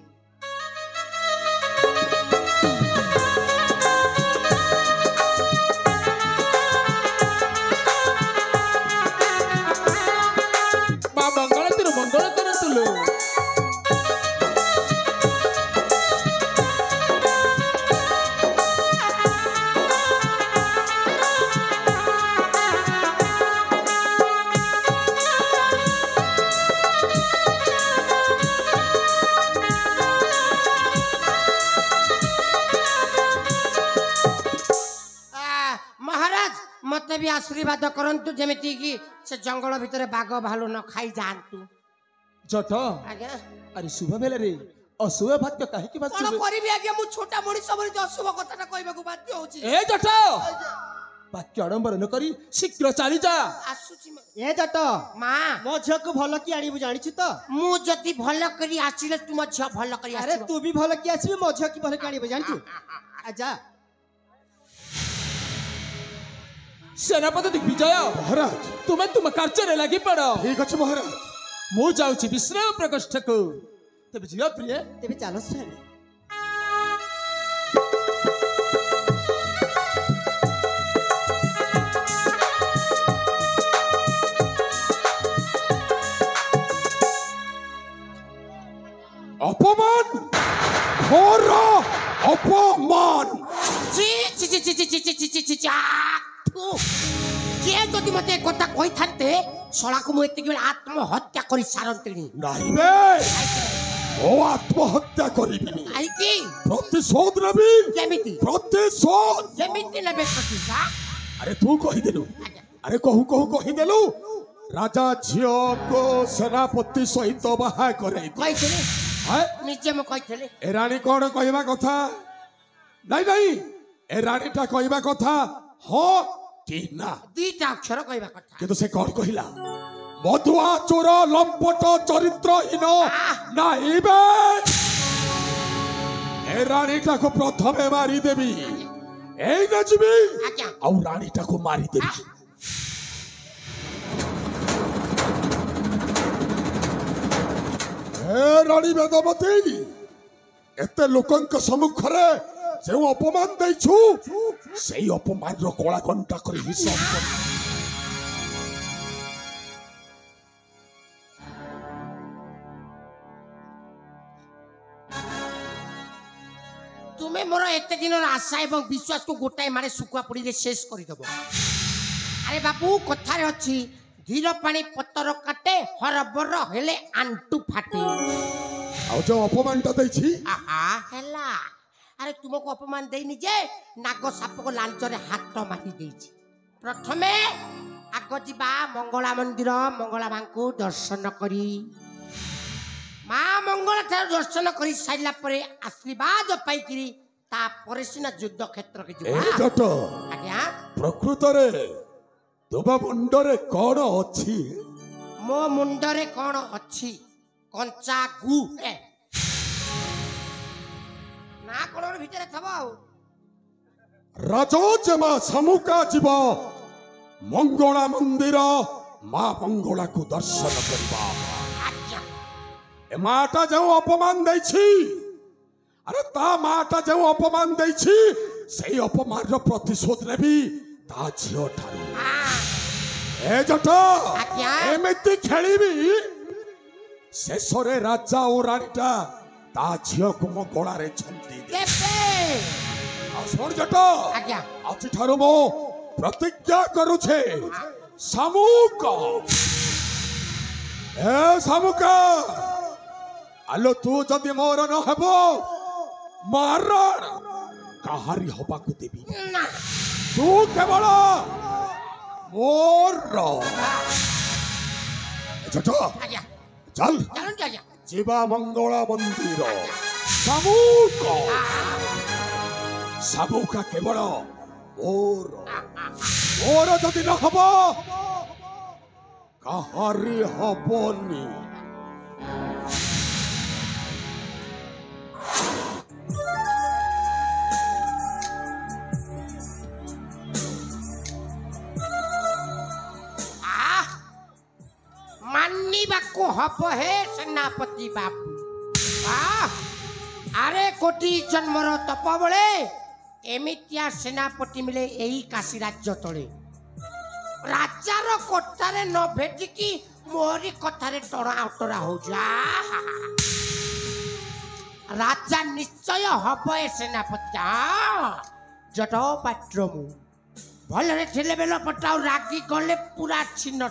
मते भी आशीर्वाद करंतु जेमिति कि से जंगल भितर बाघ भालू न खाई जानतु जट आज्ञा अरे शुभ बेले रे अशुभ भाग्य काहे कोन बाजू करिबि आज्ञा मु छोटा मଣିଷ बरि अशुभ कथाटा कहबाकू बाध्य होची ए जट बाक्य आडंबर न करी शीघ्र चली जा आसुची ए जट मां मो झियो को भल कि आनिबु जानिछु तो मु जति भल करी आसिले तुम छ भल करी अरे आसिबो तू भी भल कि आसीबे मो झियो की भल कि आनिबु जानिछु आजा सेनापति दिग्विजय महाराज तुम्हें तुम कार्य लगी पड़ ठीक अच्छे महाराज मु जाऊँ विश्राम प्रकोष्ठ को तेरे झियो प्रिय तेबे चलो स्वामी अपमान घोर अपमान ची ची ची ची ची ची ची ची ची ची ची थू के जदि मते कथा कहि थाते सळा को मु एते बेला आत्महत्या करि सारंतिनी नहीं बे ओ आत्महत्या करिबिनी आई की प्रतिशोध नेबी केमिति प्रतिशोध केमिति नेबे प्रतिशा अरे तू कहि देलु अरे कहू कहू कहि देलु राजा झियो को सेनापति सहित बाहा करे कहि छले हाय निजे म कहि छले ए रानी कौन कहवा कथा नहीं नहीं ए रानीटा कहवा कथा हो कि ना दीटा अक्षर कहबा कथा किंतु से कौन कहिला मधुआ चोर लंपट चरित्रहीन नहीं बे ए रानीटा को प्रथमे मारी देवी एई न जीवी आज्ञा और रानीटा को मारी देवी ए रानी वेदवती एते लोकंक सम्मुखरे जो अपमान दैछु सेई अपमान रो कला घंटा कर हिसाब कर तुमे मोर एते दिन आशा एवं विश्वास को गोटाए मारे सुकुआ पड़ी रे शेष करि दबो अरे बाबू कथा रे अछि धीर पानी पत्तर काटे हरबर हेले आंटू फाटे आ जो अपमानटा दैछि आहा हेला अरे तुमको अपमान देनी जे नाग साप को लांच रे हाथ मारी देछि प्रथमे आग जिबा मंगला मंदिर मंगला मां को दर्शन करी मां मंगला थार दर्शन करी साइला परे आशीर्वाद पाई करी ता परे सिना युद्ध क्षेत्र के ए जिबा जट आज्ञा प्रकृत रे तुम मुंडरे कौन अछि मो मुंडरे कोन अछि कंचा गु ए ना कोन भितरे थबो राजोजमा समुका जीव मंगला मंदिर मां मंगला को दर्शन करबा आज्ञा ए माटा जो अपमान दैछि अरे ता माटा जो अपमान दैछि सेई अपमान रो प्रतिशोध नेबी ता झियो ठारू ए जट आज्ञा एमिति खेलिबी शेषरे राजा और रानीटा ता झियो को मो गळा रे छंती दे केपे आ सुन जट आज्ञा आज ठारू मो प्रतिज्ञा करू छे सामुक ए सामुक आलो तू जदि मोर न हेबो मारण काहारी हबा को देबी ना तू केवल मोर जट आज्ञा चल चलन आज्ञा जीवा मंगला मंदिर सामुक सामुका केवल मोर मोर जदि न हबो काहारी हबोनी मानिबाको हब हे सेनापति बाबू अरे कोटी जन्मर तप बळे एमितिया सेनापति मिले एही काशी राज्य तळे राजार कोठारे न भेटिकी मोरी कथारे टरा उतरा हो जा राजा निश्चय हब ए सेनापति जट पात्र मु भलरे ठेले बेल पटाउ रागी गले पूरा छिन्न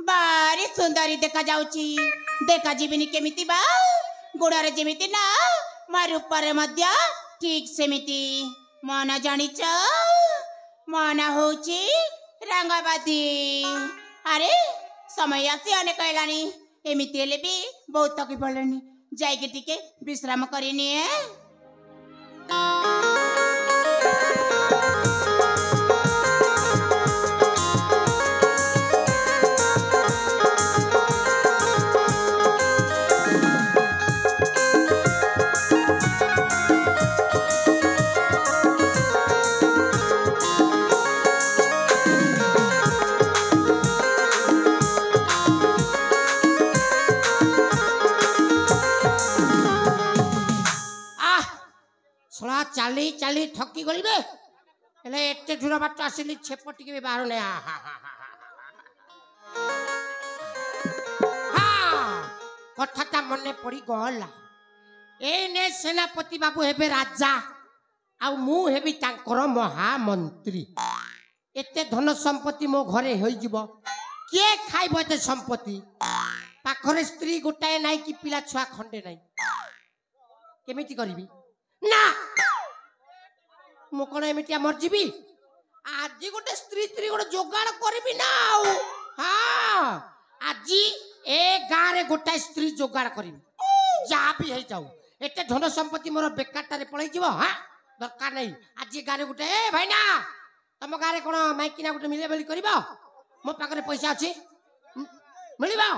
बारी सुंदरी देखा जाउची देखा जीविनी केमिति बा गुड़ारे जेमिति ना मार ऊपर मध्य ठीक सेमिति मन जानिच मन होची रंगबादी अरे समय आसी अनेक हेलानी एमिति हेले भी बहुत थकी पड़लेनी जाइके टिके विश्राम करिनी चाली चाली थकी गली बे हेले एते दूर बाट आसिली छेप टिके भी बाहर ने कथाटा मने पड़ी गला एने सेनापति बाबू हेबे राजा आ मु हेबी तांकर महामंत्री एते धन संपत्ति मो घरे होई जिवो के खाइबो एते संपत्ति पाखरे स्त्री गोटाए नाही कि पिला छुआ खंडे नाही केमिति करबी ना मु कौन एमितिया मरजीबी आज गोटे स्त्री स्त्री गोटे जोगाड़ करबी ना हाँ आज ए गाँव रे गोटाए स्त्री जोगाड़ करबी जहाँ भी है जाऊ एते धन संपत्ति मोर बेकारटारे पळई जीव हाँ दरकार नहीं आज गाँव रे गोटे ए भाई ना तम गाँव रे कोन माइकिना गोटे मिले बोली करबो मो पाखरे पैसा अछि मिलिबो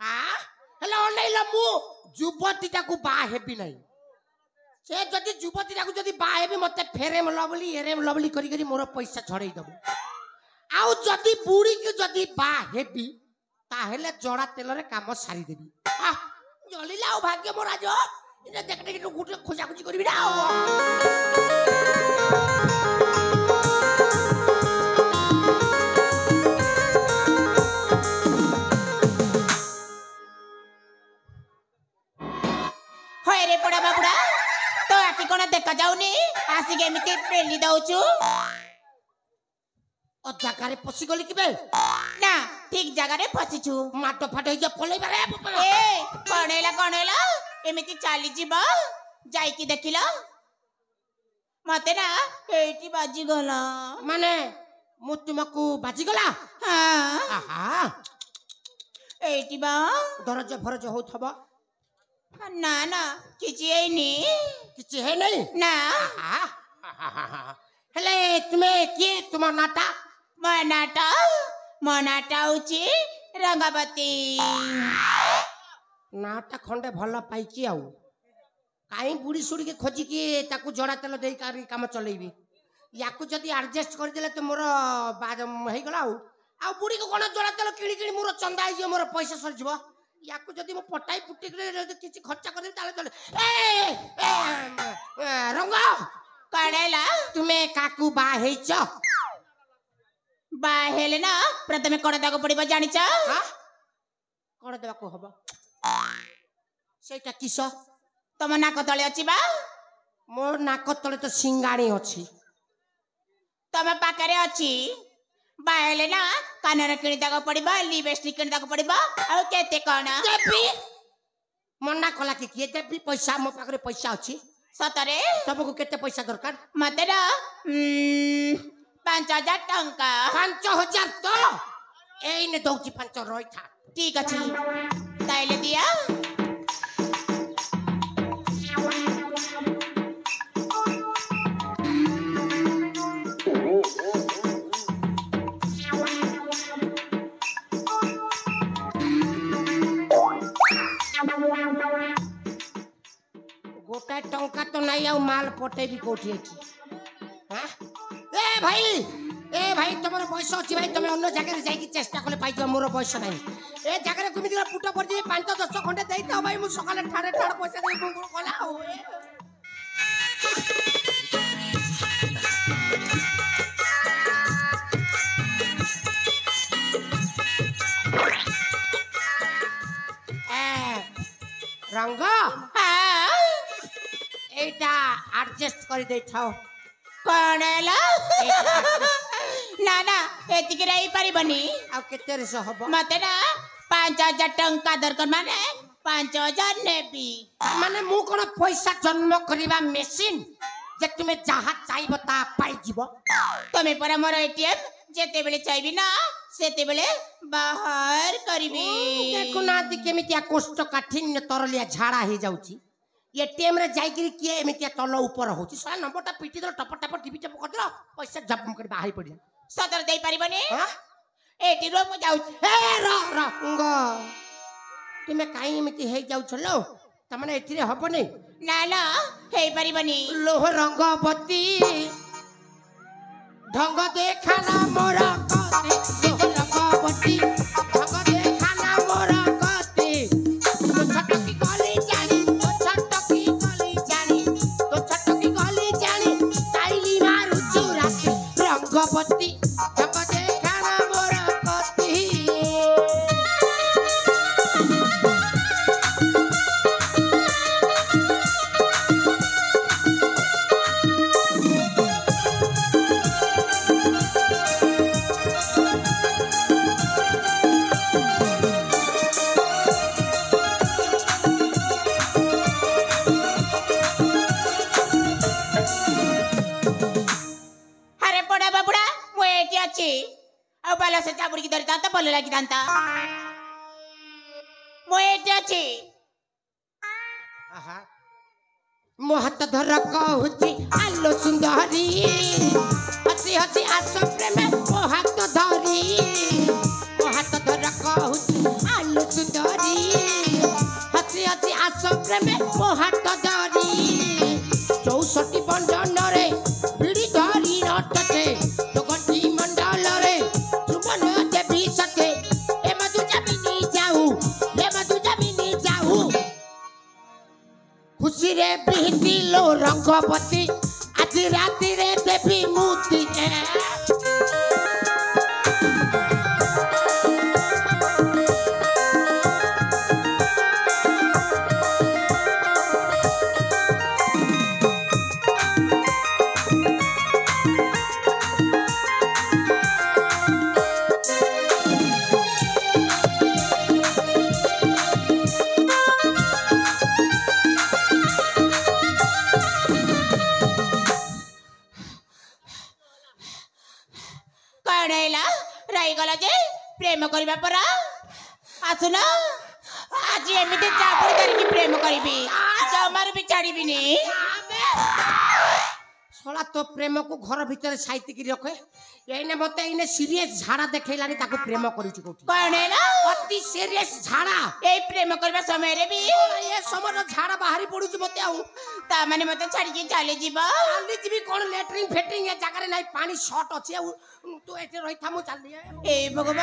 हाँ हेलो अनैलो मु युवतीटा को बा हेबी नहीं से जदि युवती टाकू जदि बा हेबी मते फेरेम लवली एरेम लवली करी करी मोर पैसा छड़ाई दबो आउ जदि बुढ़ी के जदि बा हेबी ताहेले जड़ा तेल रे काम सारी देबी आ जलिला भाग्य मोर आज इने देखते कि गुटे खोजा खोजी करबी ना होय रे पड़ा बाबुड़ा तो आखि कोन देखा जाउनी आसी के एमिति पेली दउचु ओ जगारे पसी गली किबे ना ठीक जगह रे फसिछु माटो फाटो जे पलई बारे ए कणेला एमिति चाली जीबो जाई की देखिलो मते ना एठी बाजी गला माने मु तुमको बाजी गला हां आहा एठी बा दरज फरज होथबो ना ना किछि है नहीं ना हेले तुम्हें किए तुम नाटा मनाटा उची रंगवती नाटा खंडे भल पाइची आउ काई बुढ़ी सुड़ी के खोजी के ताकू जड़ा तेल दे काम चलेबी याकू जदी एडजस्ट कर देले तो मोर बाद हे गला आउ बुढ़ी को कोन जड़ा तेल किणी किणी मोर चंदा आइ मोर पैसा सर जीवो याकू जदी मो पटाई पुटी के किछि खर्चा कर दे ताले चले ए रंग कणेला तुम्हें काकू बा हेच बा हेले ना प्रथमे कोन दाको पड़िबो जानिच हां कोन देबाको हबो सेटा किस तम नाक तळे अछि बा मोर नाक तळे तो सिंगाणी अछि तम पाकरे अछि बा हेले ना कानर किणी दाको पड़िबो लिपस्टिक किणी दाको पड़िबो आ केते कोन देबी मन्ना कला के किए देबी पैसा मो पाखरे पैसा अछि सतरे सबको केते पैसा दरकार मते ना 5000 टंका 5000 तो एने दउची 5 रही था ठीक अछि ताइले दिया गोटा टंका तो नहीं आउ माल पटे भी कोठी अछि हां ए भाई तुमर पैसा अछि भाई तुम अन्य जगह रे जाई की चेष्टा करले पाइ जा मोर पैसा नहीं ए जगह रे कुमिति पुट पर जे 5-10 खंडे देई त भाई मु सकाले ठाड़े ठाड़ पैसा देई मुंगुर कोला हो रंग एटा एडजस्ट कर दे छाओ कणेला ନା ନା ଏତିକି ରହି ପାରିବନି ଆଉ କେତେ ରେସ ହବ ମତେ ନା 5,000 ଟଙ୍କା ଦରକାର ମାନେ 5,000 ନେବି ମାନେ ମୁଁ କଣ ପଇସା ଜନ୍ମ କରିବା ମେସିନ୍ ଯେ ତୁମେ ଯାହା ଚାହିଁବ ତା ପାଇଯିବ ତମେ ପରା ମୋର ଏଟିଏମ୍ ଯେତେବେଳେ ଚାହିଁବି ନା ସେତେବେଳେ ବାହାର କରିବି ଦେଖୁନାହାନ୍ତି କେମିତିଆ କୋଷ୍ଠ କାଠିନ୍ୟ ତରଲିଆ ଝାଡ଼ା ହେଇଯାଉଛି ଏଟିଏମ୍ ରେ ଯାଇକିରି କିଏ ଏମିତିଆ ତଲ ଉପର ହଉଛି ଶହେ ନମ୍ବରଟା ପିଟି ଦେଲ ଟପ ଟପ ଟିପି ଟପ କରିଦେଲ ପଇସା ଜପ କରି ବାହାରି ପଡ଼ିଲା ସତରେ ଦେଇପାରିବନି ହଁ? ଏଠି ରୁହ ମୁଁ ଯାଉଛି ରଙ୍ଗ ତୁମେ କାହିଁ ଏମିତି ହେଇଯାଉଛ ଲୋ ତାମାନେ ଏଥିରେ ହବନି ନା ନା ହେଇପାରିବନି ଲୋହ ରଙ୍ଗବତୀ ଢଙ୍ଗ ଦେଖାନା ମୋର କତି ଲୋହ ରଙ୍ଗବତୀ ଢଙ୍ଗ ଦେଖାନା ମୋର କତି ତୋ ଛୋଟ କି ଗଲି ଜାଣି ତୋ ଛୋଟ କି ଗଲି ଜାଣି ତୋ ଛୋଟ କି ଗଲି ଜାଣି ଟାଇଲି ମାରୁଛୁ ରାତି ରଙ୍ଗବତୀ ଢଙ୍ଗ ଦେଖାନା ମୋର କତି ଆରେ ବଡା ବାବୁଡା ମୁଁ ଏଠି ଅଛି ଆଉ ବାଲା ସେ ଚାବୁଡିକି ଧରିଥାନ୍ତା ଭଲ ଲାଗିଥାନ୍ତା ମୁଁ ଏଠି ଅଛି ମୋ ହାତ ଧର କହୁଛି ଆଲୋ ସୁନ୍ଦରୀ ହସି ହସି ଆସ ପ୍ରେମେ ମୋ ହାତ ଧରି ମୋ ହାତ ଧର କହୁଛି ଆଲୋ ସୁନ୍ଦରୀ ହସି ହସି ଆସ ପ୍ରେମେ ମୋ ହାତ ଧରି 64 ବଣ୍ଡନରେ ବିଡ଼ି ଧରି ନଟଟେ ଜଗନ୍ତି ମଣ୍ଡଳରେ ଚୁମନ ଦେବି ସତେ ଏ ମଧୁ ଜାମିନି ଯାଉ ଖୁସିରେ ବିହିତି लो ରଙ୍ଗବତୀ ଆଜି ରାତିରେ ଦେବି ମୁତି କଣ ହେଲା ରହିଗଲା ଯେ ପ୍ରେମ କରିବା ପରା ଆସୁନ ଆଜି ଏମିତି ଚାବୁଡି ଧରିକି ପ୍ରେମ କରିବି ଜମାରୁ ବି ଛାଡ଼ିବିନି ଶଳା ତୋ ପ୍ରେମକୁ ଘର ଭିତରେ ସାଇତିକି ରଖେ ଏଇନେ ମତେ ଏଇନେ ସିରିୟସ୍ ଝାଡ଼ା ଦେଖେଇଲାଣି ତାକୁ ପ୍ରେମ କରୁଛି କୋଉଠି କଣ ହେଲା ଅତି ସିରିୟସ୍ ଝାଡ଼ା ଏଇ ପ୍ରେମ କରିବା ସମୟରେ ବି ଏ ସମୟର ଝାଡ଼ା ବାହାରି ପଡୁଛି ମତେ ଆଉ ତା ମାନେ ମତେ ଛାଡ଼ିକି ଚାଲିଯିବ ଚାଲି ଯିବି କଣ ଲେଟ୍ରିନ୍ ଫେଟ୍ରିନ୍ ଏ ଜାଗାରେ ନାହିଁ ପାଣି ସର୍ଟ ଅଛି ଆଉ ତୁ ଏଠି ରହିଥା ମୁଁ ଚାଲି ଏ ଭଗବାନ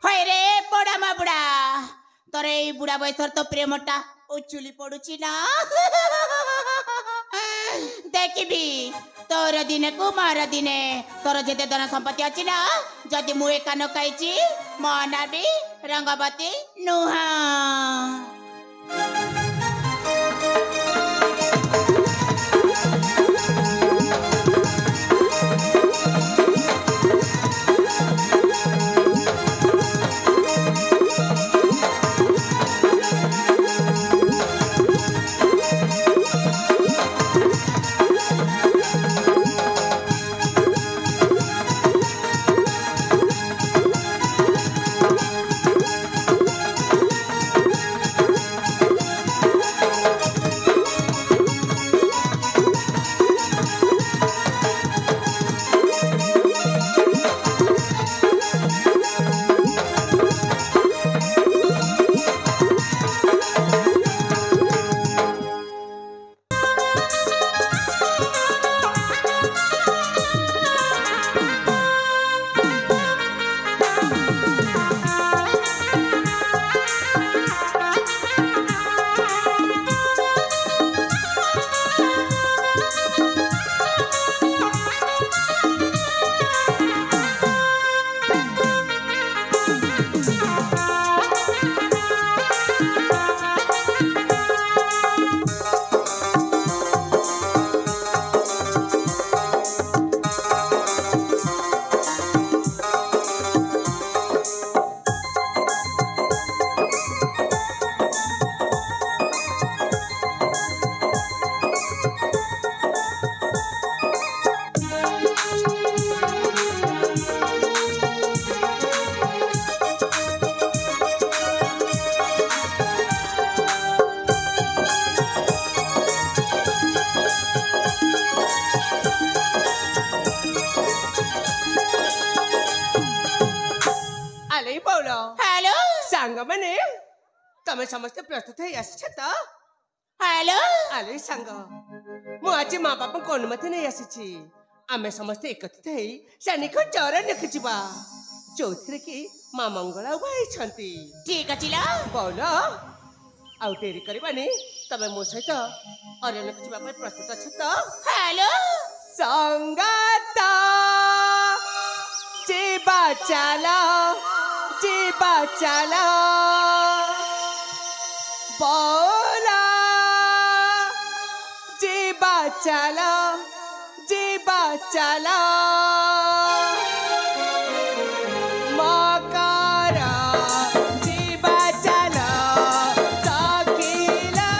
ହଏ ରେ ବଡା ମା ବୁଢା ତୋର ଏଇ ବୁଢା ବୟସର ତ ପ୍ରେମଟା ଉଛୁଲି ପଡୁଛି ନା ଦେଖିବି ତୋର ଦିନକୁ ମୋର ଦିନେ ତୋର ଯେତେ ଧନ ସମ୍ପତ୍ତି ଅଛି ନା ଯଦି ମୁଁ ଏକା ନ ଖାଇଛି ମୋ ନାଁ ବି ରଙ୍ଗବତୀ ନୁହଁ सांग मैंने तमें समस्ते प्रस्तुत है आसी तो हेलो आले सांग मु आज माँ बापा को अनुमति नहीं आसी आमे समस्ते एकत्रित है सैनिक चरण खिचिबा चौथरे की माँ मंगला भाई छंती ठीक अछि लो बोलो आउ डेरी करबानी तमे मो सहित अरण्य खिचिबा ପାଇଁ प्रस्तुत अछि तो हेलो संगत जीवा चलो बोला जीवा चलो मकरा जीवा चलो सखीला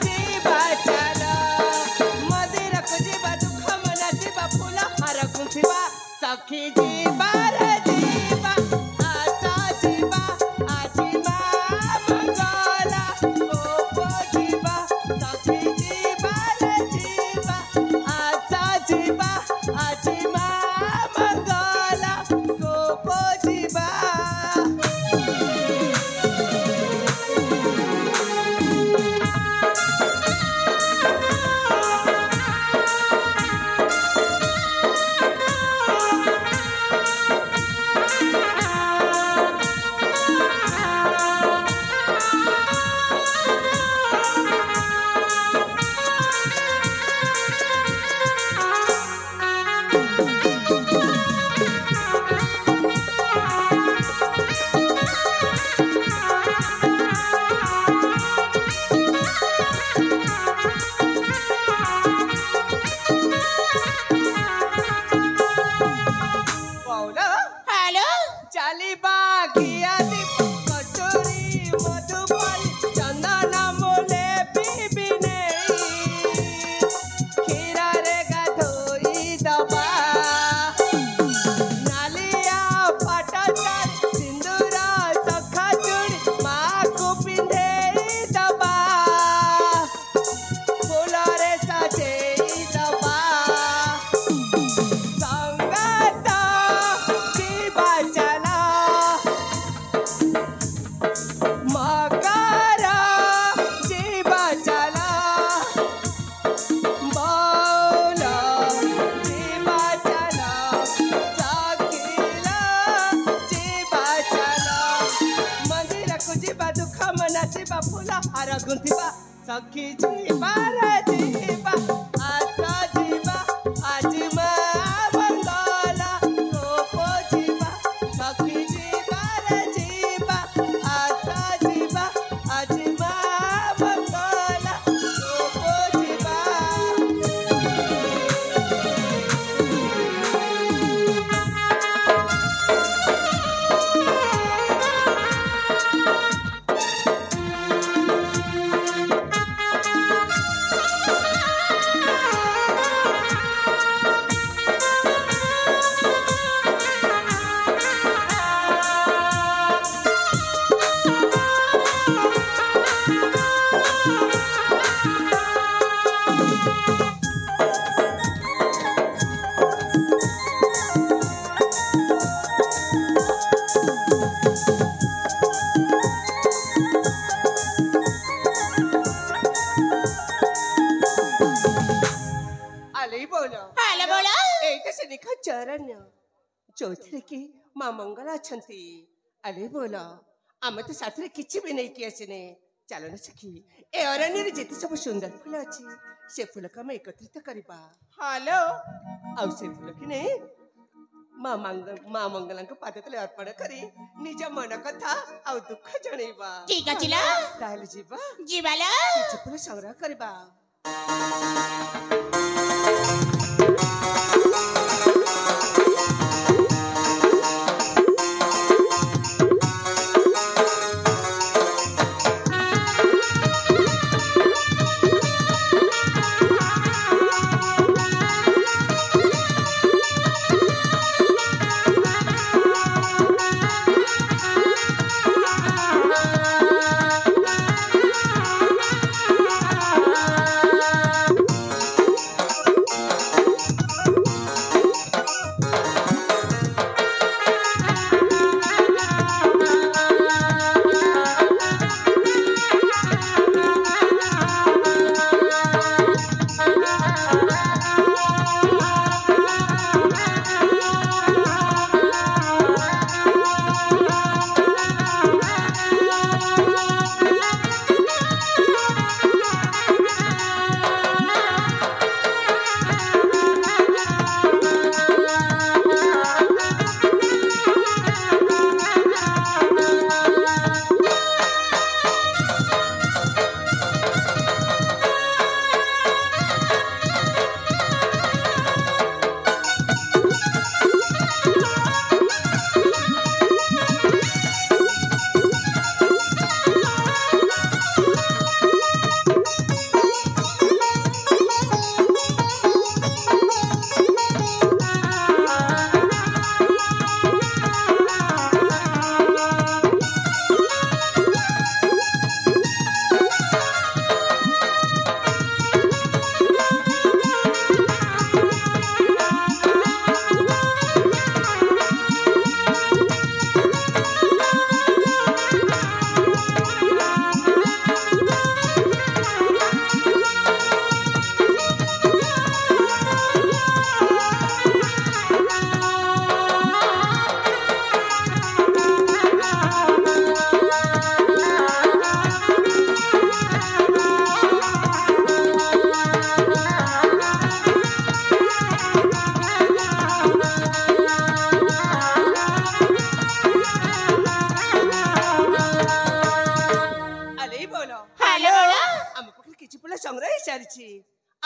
जीवा चलो मदिरा को जीवा दुख मना जीवा फूला हर गुंथिबा सखी जीवा रे जीवा आशा जीवा आजीमा मंगला गोपो जीवा सखी जीवा रे जीवा आशा जीवा आजीमा मंगला गोपो जीवा बोलो हेलो चालिबा घिया दीप कटोरी मधुपाली चंदन मोले पिबिने खीरा रे गाधोई दबा नालिया पटचार सिंदूर सखा चूड़ी माँ को पिंधे दबा फूल रे सजेई दबा संगत जीवा चलो मकरा जीवा चलो बोलो जीवा चलो सखीला जीवा चलो मंदिर को जीवा दुख मना जीवा फूला हार गुंथिबा सखी जीवा रे जीवा आशा जीवा आजीमा मंगला गोपो जीवा सखी जीवा रे जीवा आशा जीवा आजीमा मंगला गोपो जीवा आले बोलो हेलो बोलो एटा से निखा चरण्य चौथरे की माँ मंगला छंती आले बोलो आमे तो साथरे किछि भी नहीं किया सिने चलो न सखी ए अरण्य रे जेते सब सुंदर फूल अछि से फूल का मैं एकत्रित करबा हेलो आउ से फूल की नहीं माँ मंगला को पाद तले अर्पण करी निज मन कथा आउ दुख जणैबा ठीक अछि लो ताहले जीवा जीवा लो किछि फूल संग्रह करबा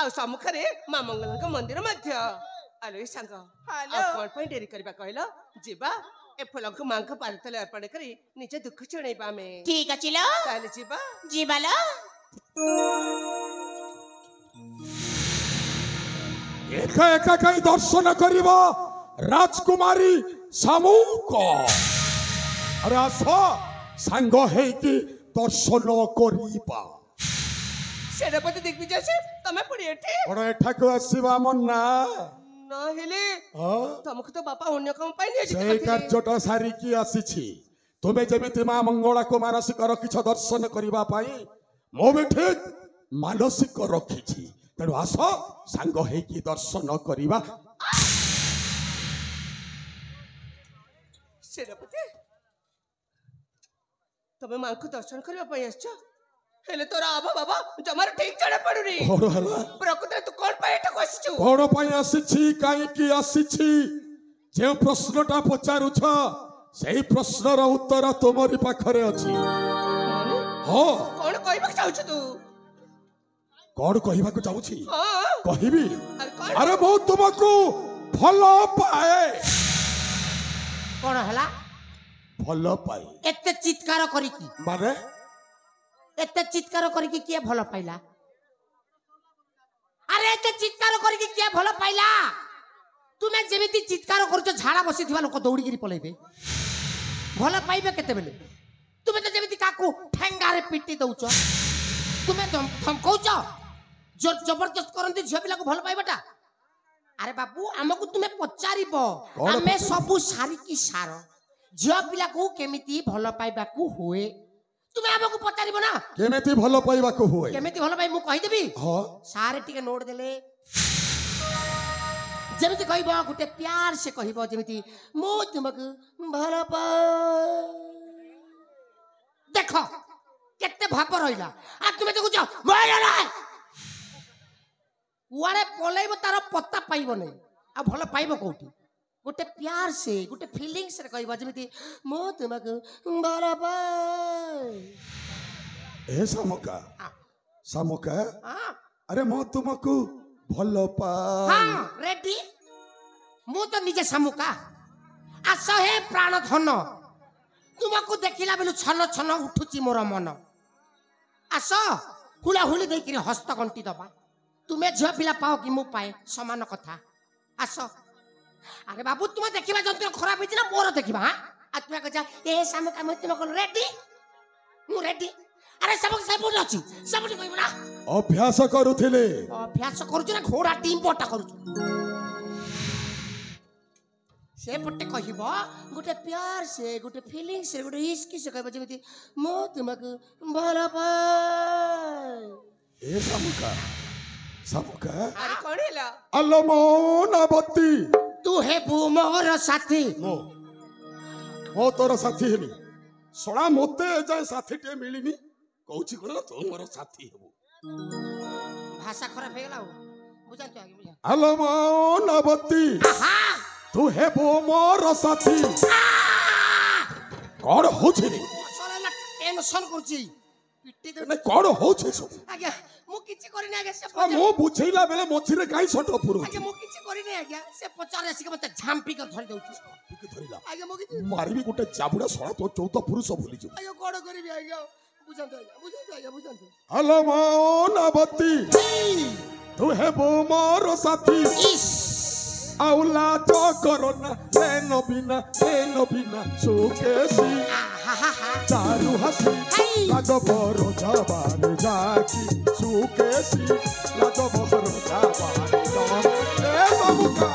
ଆଉ ସମ୍ମୁଖରେ ମା ମଙ୍ଗଳାଙ୍କ ମନ୍ଦିର ମଧ୍ୟ। ଆଲୋ ଏ ସାଙ୍ଗ, ହାଲୋ। ଆଉ କଣ ପାଇଁ ଡେରି କରିବା କହିଲ? ଯିବା ଏ ଫୁଲଙ୍କୁ ମାଙ୍କ ପାଦ ତଳେ ଅର୍ପଣ କରି ନିଜ ଦୁଃଖ ଜଣେଇବା ଆମେ। ଠିକ ଅଛି ଲୋ, ତାହେଲେ ଯିବା। ଯିବା ଲୋ। ଏକା ଏକା କାଇଁ ଦର୍ଶନ କରିବ ରାଜକୁମାରୀ ଶାମୁକ? ଆରେ ଆସ ସାଙ୍ଗ ହେଇକି ଦର୍ଶନ କରିବା। ସେନାପତି ଦିଗ୍ବିଜୟ ସେ ତମେ ପୁଣି ଏଠି? କଣ ଏଠାକୁ ଆସିବା ମନା? ନହେଲେ ହଁ? ତମକୁ ତ ବାପା ଅନ୍ୟ କାମ ପାଇଁ ନିୟୋଜିତ ସେଇ କରିଥିଲେ। କାର୍ଯ୍ୟଟା ସାରିକି ଆସିଛି। ତୁମେ ଯେମିତି ମା ମଙ୍ଗଳାକୁ ମାନସିକ ରଖିଛ ଦର୍ଶନ କରିବା ପାଇଁ, ମୁଁ ବି ଠିକ ମାନସିକ ରଖିଛି। ତେଣୁ ଆସ ସାଙ୍ଗ ହେଇକି ଦର୍ଶନ କରିବା। ସେନାପତି ତମେ ମାଙ୍କୁ ଦର୍ଶନ କରିବା ପାଇଁ ଆସିଛ, ହେଲେ ତୋର ଆଭା ବାବା ଜମାରୁ ଠିକ ଜଣା ପଡୁନି। କଣ ହେଲା? ପ୍ରକୃତରେ ତୁ କଣ ପାଇଁ ଏଠାକୁ ଆସିଛୁ? କଣ ପାଇଁ ଆସିଛି, କାହିଁକି ଆସିଛି, ଯେଉଁ ପ୍ରଶ୍ନଟା ପଚାରୁଛ ସେଇ ପ୍ରଶ୍ନର ଉତ୍ତର ତୁମରି ପାଖରେ ଅଛି। ହଁ, କଣ କହିବାକୁ ଚାହୁଁଛୁ ତୁ? କଣ କହିବାକୁ ଚାହୁଁଛି ହଁ କହିବି। ଆରେ କଣ? ଆରେ ମୁଁ ତୁମକୁ ଭଲ ପାଏ। କଣ ହେଲା? ଭଲ ପାଏ ଏତେ ଚିତ୍କାର କରିକି ମାନେ? ଏତେ ଚିତ୍କାର କରିକି କିଏ ଭଲ ପାଇଲା? ଆରେ ଏତେ ଚିତ୍କାର କରିକି କିଏ ଭଲ ପାଇଲା? ତୁମେ ଯେମିତି ଚିତ୍କାର କରୁଛ ଝାଡା ବସିଥିବା ଲୋକ ଦୌଡ଼ିକିରି ପଳେଇବେ। ଭଲ ପାଇବେ କେତେବେଳେ? ତୁମେ ତ ଯେମିତି କାକୁ ଠେଙ୍ଗାରେ ପିଟି ଦଉଛ। ତୁମେ ଧମକଉଛ, ଜବରଦସ୍ତ କରନ୍ତି ଝିଅ ପିଲାକୁ ଭଲ ପାଇବାଟା। ଆରେ ବାବୁ ଆମକୁ ତୁମେ ପଚାରିବ, କଣ ଆମେ ପଚାରିବ? ସବୁ ସାରିକି ସାର ଝିଅ ପିଲାକୁ କେମିତି ଭଲ ପାଇବାକୁ ହୁଏ ତୁମେ ଆମକୁ ପଚାରିବ ନା। କେମିତି ଭଲ ପାଇବାକୁ ହୁଏ? କେମିତି ଭଲ ପାଇ ମୁଁ କହିଦେବି। ହଁ, ସାରେ ଟିକେ ନୋଟ ଦେଲେ। ଯେମିତି କହିବ ଗୋଟେ ପ୍ୟାର ସେ କହିବ, ଯେମିତି ମୁଁ ତୁମକୁ ଭଲ ପାଏ। ଦେଖ କେତେ ଭାବ ରହିଲା। ଆଉ ତୁମେ ଦେଖୁଛ କୁଆଡେ ପଳେଇବ ତାର ପତା ପାଇବ ନାହିଁ। ଆଉ ଭଲ ପାଇବ କୋଉଠି? ଗୋଟେ ପ୍ୟାର ସେ ଗୋଟେ ଫିଲିଙ୍ଗସ୍ ରେ କହିବ, ଯେମିତି ମୁଁ ତୁମକୁ ଭଲ ପାଏ। ଏ ଶାମୁକା, ଶାମୁକା, ହଁ ଆରେ ମୁଁ ତୁମକୁ ଭଲ ପାଏ। ହଁ ରେଡି। ମୁଁ ତ ନିଜେ ଶାମୁକା। ଆସ ହେ ପ୍ରାଣ ଧନ, ତୁମକୁ ଦେଖିଲା ବେଳୁ ଛନ ଛନ ଉଠୁଛି ମୋର ମନ। ଆସ ହୁଳା ହୁଳି ଦେଇକିରି ହସ୍ତ ଗଣ୍ଟି ଦବା। ତୁମେ ଝିଅ ପିଲା ପାଅ କି ମୁଁ ପାଏ ସମାନ କଥା। ଆସ। ଆରେ ବାବୁ ତୁମେ ଦେଖିବା ଯନ୍ତ୍ର ଖରାପ ହେଇଛି ନା ମୋର ଦେଖିବା? ଆଉ ତୁମେ କହୁଛ ଏ ଶାମୁକା ମୁଁ ତୁମକୁ ରେଡି। ମୁଁ ରେଡି। ଆରେ ଶାମୁକା ସେପଟେ ଅଛି, ସେପଟେ କହିବ ନା। ଅଭ୍ୟାସ କରୁଥିଲେ। ଅଭ୍ୟାସ କରୁଛୁ ନା ଘୋଡ଼ା ଟିମ୍ପଟା କରୁଛୁ? ସେପଟେ କହିବ ଗୋଟେ ପ୍ୟାର ସେ ଗୋଟେ ଫିଲିଙ୍ଗ ସେ ଗୋଟେ ଇସ୍କି ସେ କହିବ, ଯେମିତି ମୁଁ ତୁମକୁ ଭଲ ପାଏ। ଏ ଶାମୁକା, ଶାମୁକା, ଆରେ କଣ ହେଲା? ଆଲୋ ମୌନବତୀ, ତୁ ହେବୁ ମୋର ସାଥୀ। ମୁଁ ତୋର ସାଥୀ ହେବି। ଶଳା ମତେ ଏଯାଏ ସାଥୀଟିଏ ମିଳିନି। କହୁଛି କଣ ତୁ ମୋର ସାଥୀ ହେବୁ। ଭାଷା ଖରାପ ହେଇଗଲା ଆଉ ବୁଝାନ୍ତୁ ଆଜ୍ଞା ବୁଝା। ଆଲୋ ମୌନବତୀ, ତୁ ହେବୁ ମୋର ସାଥୀ। କଣ ହଉଛି ରେ? ଟେନସନ କରୁଛି ପିଟି ମାନେ କଣ ହଉଛି ସବୁ? ଆଜ୍ଞା ମୁଁ କିଛି କରିନି ଆଜ୍ଞା। ସେ ମୁଁ ବୁଝେଇଲା ବେଳେ ମଝିରେ କାଇଁ ସଟ ପୁରୁ ଆଜ୍ଞା ମୁଁ କିଛି କରିନି ଆଜ୍ଞା। ସେ ପଚାରେ ଆସିକି ମତେ ଝାମ୍ପିକି ଧରି ଦଉଛି ଧରିଲା। ଆଜ୍ଞା। ମୁଁ କିଛି ମାରିବି ଗୋଟେ ଚାବୁଡା। ଶଳା ତୋ 14 ପୁରୁଷ ଭୁଲିଯିବୁ। ଆଜ୍ଞା କଣ କରିବି ଆଜ୍ଞା? ବୁଝାନ୍ତୁ ଆଜ୍ଞା ବୁଝାନ୍ତୁ ଆଜ୍ଞା ବୁଝାନ୍ତୁ। ଆଲୋ ମୌନବତୀ, ତୁ ହେବୁ ମୋର ସାଥୀ। ଇସ୍ ଆଉ ଲାଜ କରନା ଏ ନବୀନା ସୁକେଶୀ ଚାରୁ ହାସି ଲାଜବର ଯାବାରେ ଯାକି ସୁକେଶୀ ଲାଜବର ଯାବାରେ ଯାକି। ଏ ଶାମୁକା,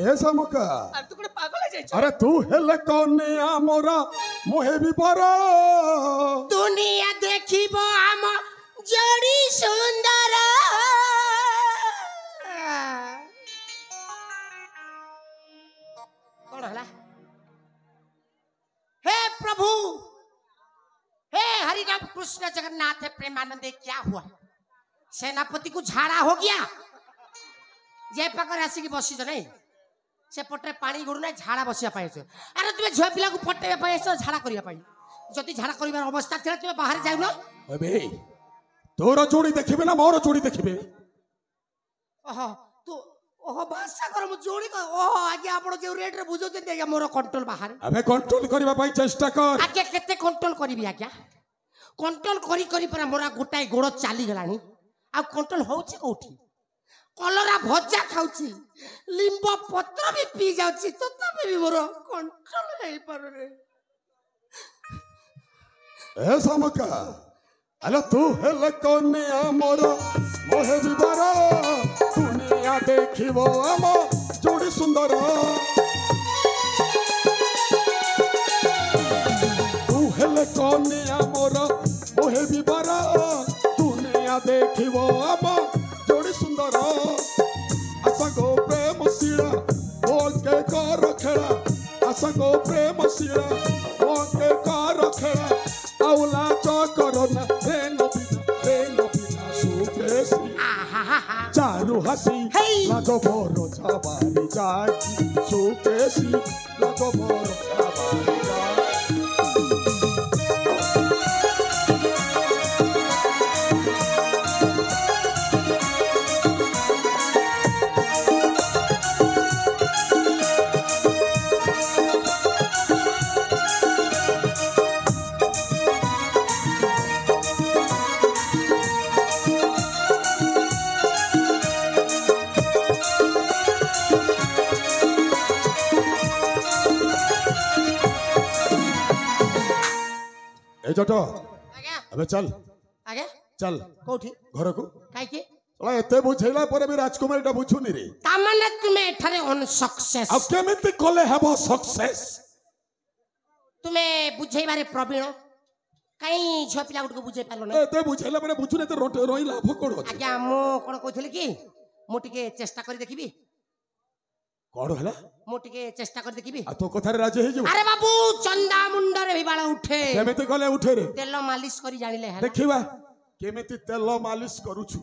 ଏ ଶାମୁକା, ଆରେ ତୁ ଗୋଟେ ପାଗଳ ହେଇଯାଇଛୁ अरे तू हेले कन्या मोरा मोहे भी बर दुनिया देखिब आम जोड़ी सुंदर कौन हला हे प्रभु हे हरिनाम कृष्ण जगन्नाथ प्रेमानंद क्या हुआ सेनापति को झाड़ा हो गया जे पाकर आसिक बसी नहीं से पटे पानी गुड़ ना झाड़ा बसिया पाए अरे तुम झील पिला को पटेवा पाए झाड़ा करिया जदि झाड़ा करिवार अवस्था थिला तुम बाहर जाउ न अबे तोर जोड़ी देखिबे ना मोर जोड़ी देखिबे ओहो तू ओहो भाषा कर मु जोड़ी को ओहो आगे आपण जे रेट रे बुझो जे आगे मोर कंट्रोल बाहर अबे कंट्रोल करबा पई चेष्टा कर आगे केते कंट्रोल करबी आगे कंट्रोल करी करी पर मोरा गोटाई गोड़ चाली गलानी आ कंट्रोल होउची कोठी कलरा भजा खाउची लिंब पत्र भी पी जाउची तो तबे भी मोर कंट्रोल नहीं पर रे ए समका अरे तू हेले कन्या मोर मोहे भी बर दुनिया देखिबो हम जोड़ी सुंदर तू हेले कन्या मोर मोहे भी बर दुनिया देखिबो हम जोड़ी सुंदर आशा गो प्रेम शिला ओके कर खेला आशा गो प्रेम शिला ओके कर खेला आउला चकरना रे नबिना सुकेसी चारु हसी लागो बरो छबारी जाकी सुकेसी लागो बरो छबारी जाकी ए जटो आगे अबे चल आगे चल कोठी घर को काई के चला एते बुझैला पर भी राजकुमार टा बुझुनी रे तामने तुम्हें एठारे ऑन सक्सेस अब केमिति कले हेबो सक्सेस तुम्हें बुझे बारे प्रवीण कहीं झियो पिला गुट को बुझे पालो नहीं एते बुझैला पर बुझुने ते रोई लाभ कोन अछि आज्ञा मो कोन कहथले कि मो टिके चेष्टा करी देखिबी कोन हला मो टिके चेष्टा करी देखिबी आ तो कथारे राजी हे जो अरे बाबू चंदा मुंडरे भी बाळ उठे केमिति कले उठे रे तेल मालिश करी जानिले है देखिबा केमिति तेल मालिश करूछु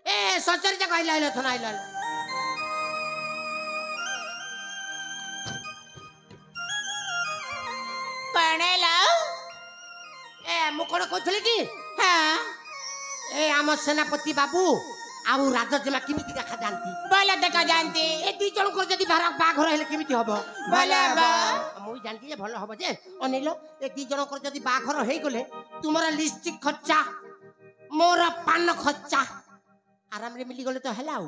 ए सचरी जा कहला आइलो थना आइलो कणेला ए मु कोन कहथले कि हां ए हम सेनापति बाबू आउ राजजेमा किमिति देखा जानती बोला देखा जानती ए दी जण को जदी बाघर हेले किमिति हबो बोला बा मु जानती जे भलो हबो जे अनिलो ए दी जण को जदी बाघर हेई गले तुमरा लिपस्टिक खर्चा मोर पान खर्चा आराम रे मिली गले तो हलाउ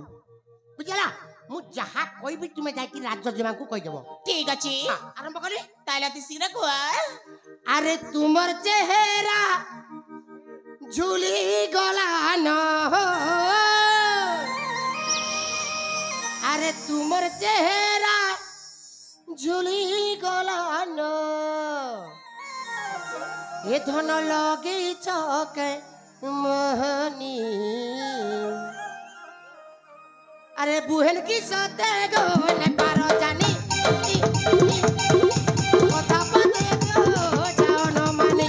बुझला मु जहा कोई भी तुमे जाई कि राजजेमा को कहि देबो ठीक अछि आरंभ करी ताला ती शीघ्र कुआ अरे तुमर चेहरा झूली गला न हो अरे तुमर चेहरा झूली गला न ए धन लगे चके मोहनी अरे बुहन की सते गो ने पारो जानी কথা পদে গো যাও ন মানে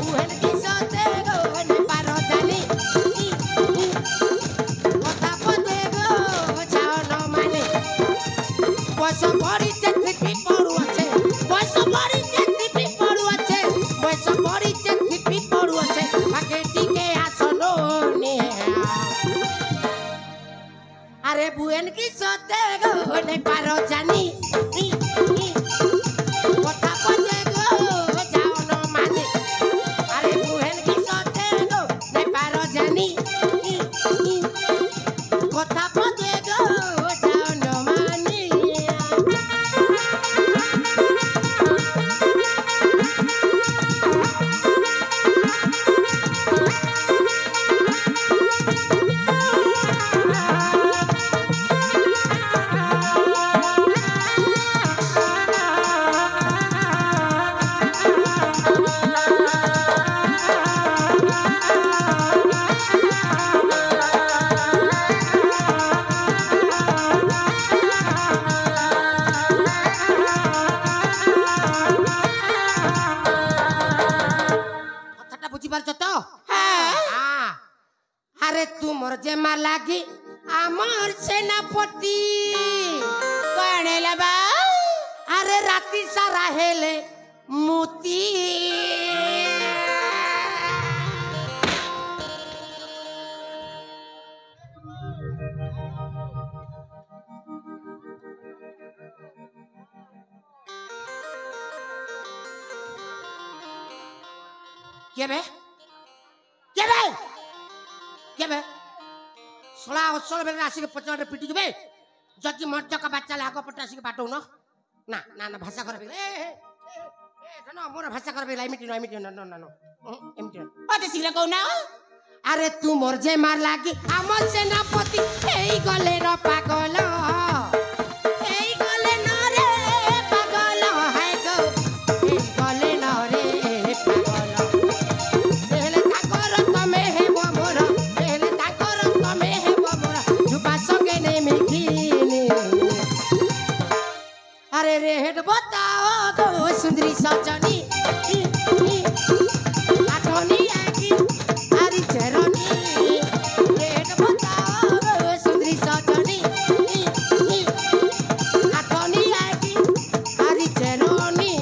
বুহেন কি সতে গো নে পারো জানি কথা পদে গো যাও ন মানে বয়স পড়িছে থিপি পড়ু আছে বয়স পড়িছে থিপি পড়ু আছে বয়স পড়িছে থিপি পড়ু আছে আগে টিকে আসনো নে আরে বুহেন কি সতে গো तुमर जे मार लागी आमर सेनापति कौन लबा अरे राती सारा हेले मोती क्या बे क्या बे क्या बे सोला असल बेले आसिक पचारे पिटी के बे जति मर्ज का बच्चा लाग पट आसिक बाटौ न ना ना ना भाषा कर ए ए न मोर भाषा कर बे लाइमिट न न न एमटी अते शीघ्र कौन अरे तू मोर जे मार लागी आम सेनापति एई गले र पागल एई गले न रे पागल हाय गो एई गले न रे पागल देहले ताकर तमे हेबो मोर देहले ताकर तमे हेबो मोर जुबा संगे ने मिखिनी अरे रे हेड बताओ तो सुंदरी सजनी आठनी आकी आरी चरनी हेड बताओ सुंदरी सजनी आठनी आकी आरी चरनी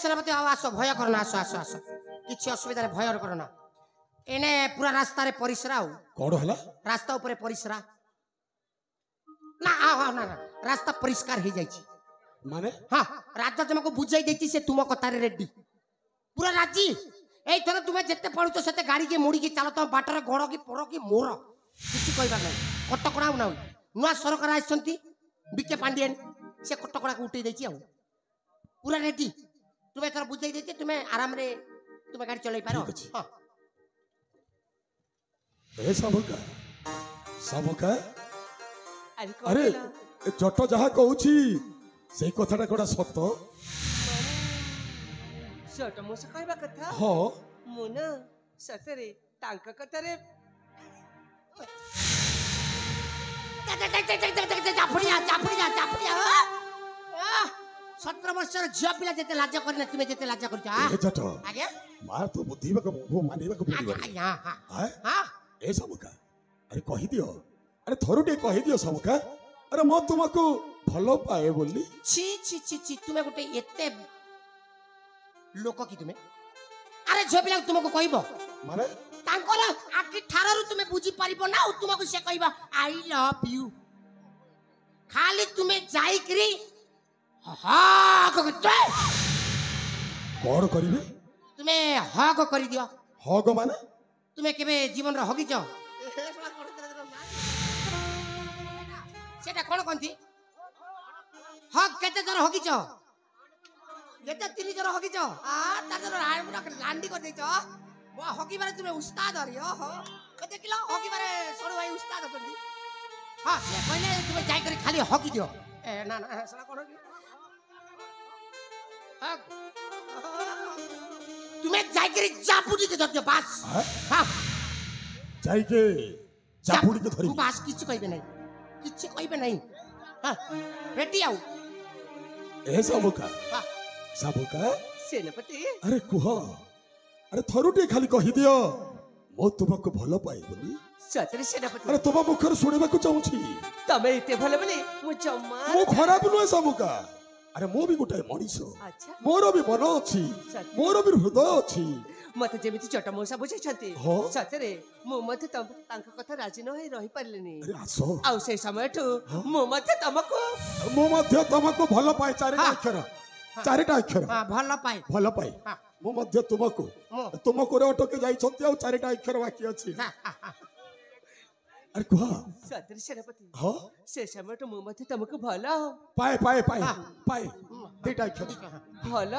सेनापति आओ आसो भय करना आसो आसो आसो किछि असुविधा भय करना एने पूरा रास्ता रे परिसरा हो कौन हला रास्ता ऊपर परिसरा ना आ ना रास्ता परिष्कार हो जाई माने हाँ राजा तुमको बुझाई देती से तुम कतारे रेडी पूरा राजी एई थर तुमे जेते पड़ुछ सेते गाड़ी के मुड़ी के चलो तुम बाटर गोड़ की पड़ की मोर किछि कहबा नै कटकणा ना नुआ सरकार आइसंती बीके पांडियन से कटकणा को उठे देछि आ पूरा रेडी तुम्हें थोड़ा बुझाई देती तुम्हें आराम रे तुम्हें गाड़ी चलाई पारो हाँ ए सबका सबका अरे अरे कहला जट जहा कहूची से कथाटा कोडा सत छोट मोस कहबा कथा हो मु न सतरे तांक कथारे चापुड़िया 17 वर्षर झिया पिला जेते लाज करना तुमे जेते लाज करछ ए जट आगे मार तो बुद्धि को मानिबा को पड़िबो हां हां हां हां ए सबका अरे कहि दियो अरे थरुटे कहि दियो सबका अरे मो तुमको भलो पाए बोली छी छी छी छी तुमे गुटे एते लोक की तुमे अरे झिया पिला तुमको कहबो माने तांकर आखि ठाररु तुमे बुझी परिबो ना तुमको से कहबा आई लव यू खाली तुमे जाई करी हाँ कहते कौन करिवे तुम्हें हग कर दियो हग माने तुम्हें केबे जीवन रे हगिच सेटा कोन कोंथी हग केते जर हगिच केते 3 जर हगिच आ तार जर पूरा लांडी कर देछ वो हगी बारे तुम्हें उस्ताद हरियो हो केते किलो हगी बारे सरो भाई उस्ताद करदी हां से पहले तुम्हें जाई कर खाली हगी दियो ए ना ना सला कोन तुम्हें जाकर चापुड़ी के धरते बास हां जाइके चापुड़ी के धरि बास किछ कहबे नहीं हां रेडी आउ ए सबका हां सबका सेनापति अरे कुह अरे थरुटे खाली कहि दियो मो तुमको भलो पाए बोली सतरे सेनापति अरे तुम मुखर सुनिबा को चाहूछी तमे इते भले बोले मु जम्मा मो खराब नुए सबका अरे मो भी गोटे मनीष अच्छा मोर भी मन अच्छी मोर भी हृदय अच्छी मते जेमिति चट मोसा बुझाइछंती हो। सतरे मु मते तांक कथा राजी न होई रही पारलेनी अरे आसो आउ से समयठु मु मते तमको मो मध्य तुमको भलो पाए चारिटा हाँ। अक्षर चारिटा अक्षर हां भलो पाए भलो पाए हां मो मध्य तुमको रे अटके जाई छंती आ चारिटा अक्षर बाकी अछि अरे कुह सतरे सेनापति हो से समयठु मु मते तमको भलो पाए पाए पाए हाँ। पाए ଦିଟା କ୍ଷତି ଭଲ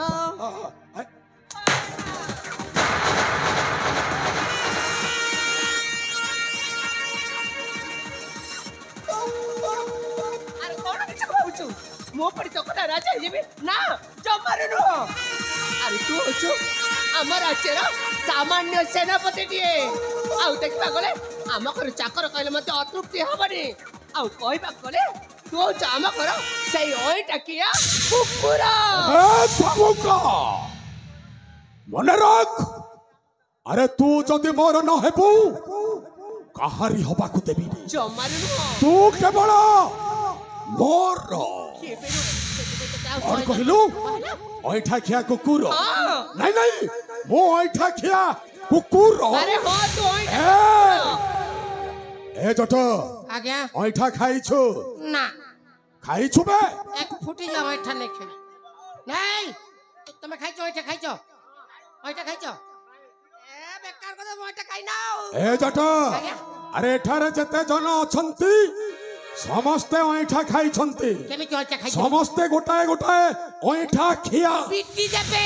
ଆରେ କଣ କିଛି ଭାବୁଛୁ ମୋ ପରି ତକଟା ରାଜା ହେଇଯିବି ନା ଜମାରୁ ନୁହଁ ଆରେ ତୁ ହଉଛୁ ଆମ ରାଜ୍ୟର ସାମାନ୍ୟ ସେନାପତିଟିଏ ଆଉ ଦେଖିବା ଗଲେ ଆମ ଘର ଚାକର କହିଲେ ମତେ ଅତୃପ୍ତି ହବନି ଆଉ କହିବାକୁ ଗଲେ ତୁ ହଉଛୁ ଆମ ଘର ସେଇ ଅଇଁଟାକିଆ କୁକୁର ମନେ ରଖ ଆରେ ତୁ ଯଦି ମୋର ନ ହେବୁ କାହାରି ହବାକୁ ଦେବିନି ଜମାରୁ ନୁହଁ ତୁ କେବଳ ମୋର କଣ କହିଲୁ ଅଇଠା ଖିଆ କୁକୁର ନାଇଁ ନାଇଁ ମୁଁ ଅଇଠା ଖିଆ କୁକୁର ଆରେ ହଁ ତୁ ଅଇଁଠା ଏ ଜଟ ଆଜ୍ଞା ଅଇଠା ଖାଇଛୁ ନା ଖାଇଛୁ ବେ এক ফুটি যাও ওইটা নেই খেয়ে নাই তুমি খাইছো ওইটা খাইছো ওইটা খাইছো এ বেকার কথা ওইটা খাই নাও ଏ ଜଟ ଆରେ ଏଠାରେ ଯେତେ ଜନ ଅଛନ୍ତି ସମସ୍ତେ ଅଇଠା ଖାଇଛନ୍ତି কেমিতি ওইটা খাইছো ସମସ୍ତେ ଗୋଟାଏ ଗୋଟାଏ ଅଇଠା ଖିଆ পিটি দেবে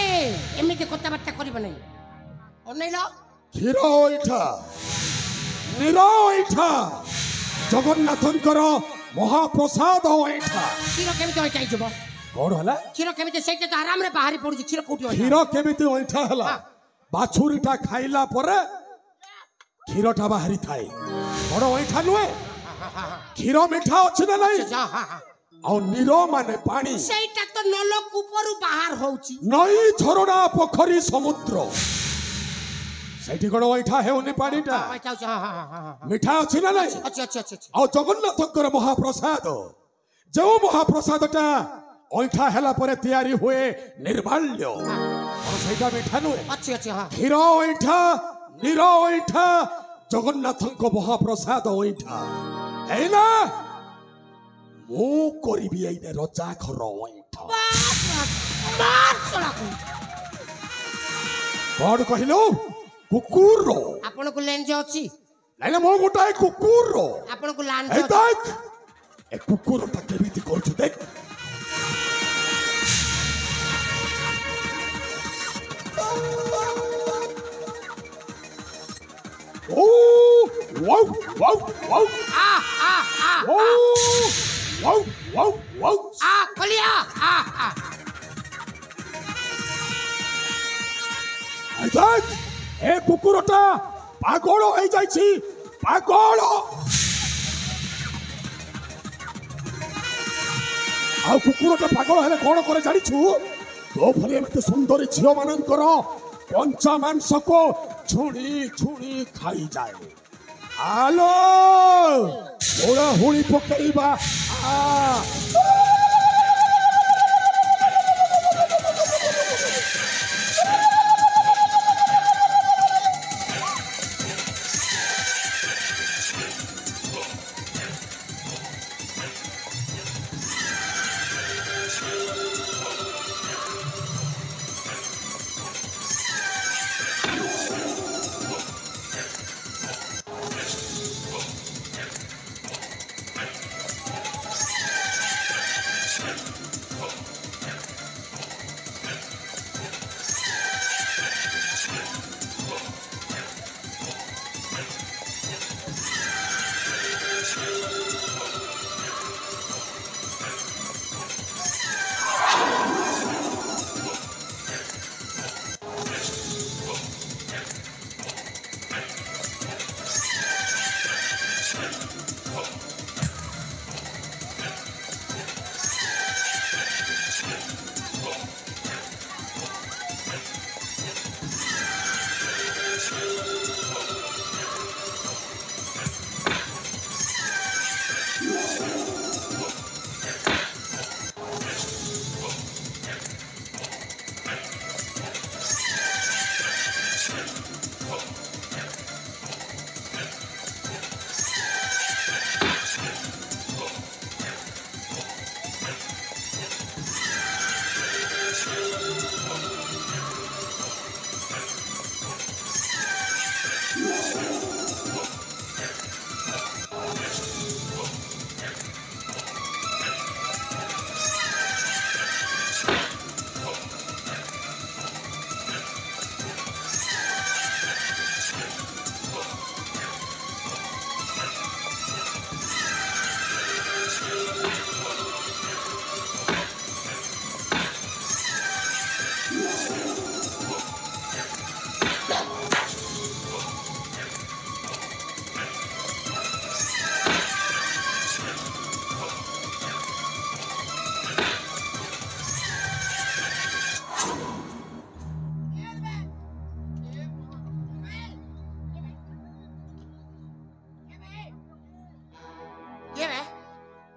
এমনিতে কথাবার্তা করিব নাই অনেইল କ୍ଷୀର ଅଇଠା ନିର ଅଇଠା ଜଗନ୍ନାଥଙ୍କର ମହାପ୍ରସାଦ ଅଇଠା ক্ষীর কেমিতি ওইটা আইছব କଣ ହେଲା ক্ষীর কেমিতি সেইটা তো আরামরে বাহারি পড়ুছি ক্ষীর কোটি ওইটা କ୍ଷୀର କେମିତି ଅଇଠା ହେଲା ବାଛୁରୀଟା ଖାଇଲା ପରେ କ୍ଷୀରଟା ବାହାରିଥାଏ ବଡ ଅଇଠା ନୁହେଁ କ୍ଷୀର ମିଠା ଅଛି ନା ନାଇଁ ଆଉ ନିର ମାନେ ପାଣି সেইটা তো নলক উপরু বাহার হউছি ନଈ ଝରଣା ପୋଖରୀ ସମୁଦ୍ର ସେଇଠି କଣ ଅଇଠା ହେଉନି ପାଣିଟା ওইটা হচ্ছে হ্যাঁ ମିଠା ଅଛି ନା ନାଇଁ আচ্ছা আচ্ছা আচ্ছা ଆଉ ଜଗନ୍ନାଥଙ୍କର ମହାପ୍ରସାଦ ଯେଉଁ ମହାପ୍ରସାଦଟା ଅଇଠା ହେଲା ପରେ ତିଆରି ହୁଏ ନିର୍ମାଲ୍ୟ କଣ ସେଇଟା ମିଠା ନୁହେଁ আচ্ছা আচ্ছা হ্যাঁ କ୍ଷୀର ଅଇଠା ନିର ଅଇଠା ଜଗନ୍ନାଥଙ୍କ ମହାପ୍ରସାଦ ଅଇଠା ଏଇନା ମୁଁ କରିବି ଏଇନେ ରଜା ଘର ଅଇଠା মার চলাকু କଣ କହିଲୁ କୁକୁର ଆପଣଙ୍କୁ ଲେଞ୍ଜ ଅଛି ନାଇଁ ମୁଁ ଗୋଟାଏ କୁକୁର ଆପଣଙ୍କୁ ଲାଞ୍ଜ এই দেখ এ কুকুরটা কেমিতি করছো দেখ ও ওয়াও ওয়াও ওয়াও আ আ আ ও ওয়াও ওয়াও ওয়াও আ খলিয়া আ আ এই দেখ এ কুকুরটা পাগল হয়ে যাইছি পাগল ଆଉ କୁକୁରଟା ପାଗଳ ହେଲେ କଣ କରେ ଜାଣିଛୁ ତୋ ଭଳି ଏମିତି ସୁନ୍ଦରୀ ଝିଅ ମାନଙ୍କର କଞ୍ଚା ମାଂସକୁ ଛୁଣି ଛୁଣି ଖାଇଯାଏ ଆଲୋ ଓଳା ହୁଳି ପକେଇବା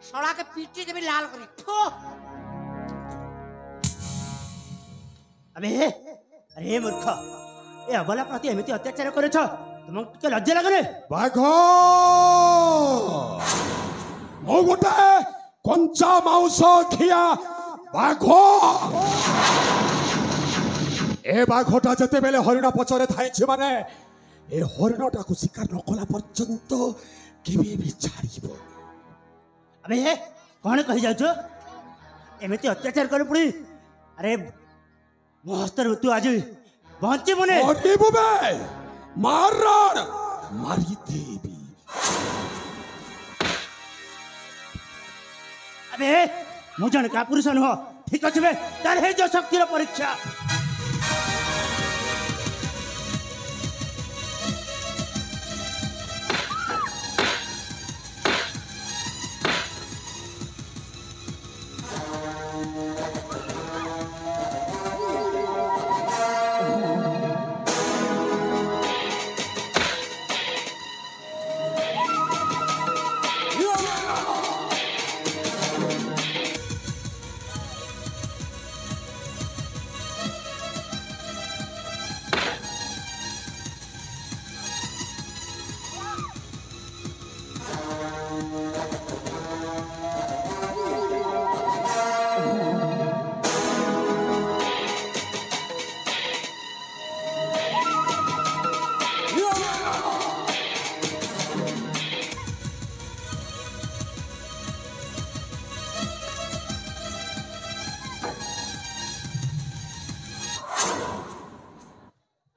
ଶଳା କେ ପିଟି ଦେବି ଲାଲ କରି ଥୁ। अबे अरे मूर्ख ए अबला प्रति एमिति अत्याचार करेछ तुमको टिके लज्जा लागने बाघ मो गोटे कंचा मांस खिया बाघ ए बाघटा जते बेले हरिण पछरे थाइछ माने ए हरिणटा को शिकार न कला पर्यंत केबे भी छाड़िबो। अबे कौन कही जाऊ छो एमिति अत्याचार कर पड़ी अरे मस्तर तू आज बंचे मने मरिबो बे मारण मारी देबी। अबे मु जन का पुरुष नुह ठीक अछि बे तार हे जो शक्तिर परीक्षा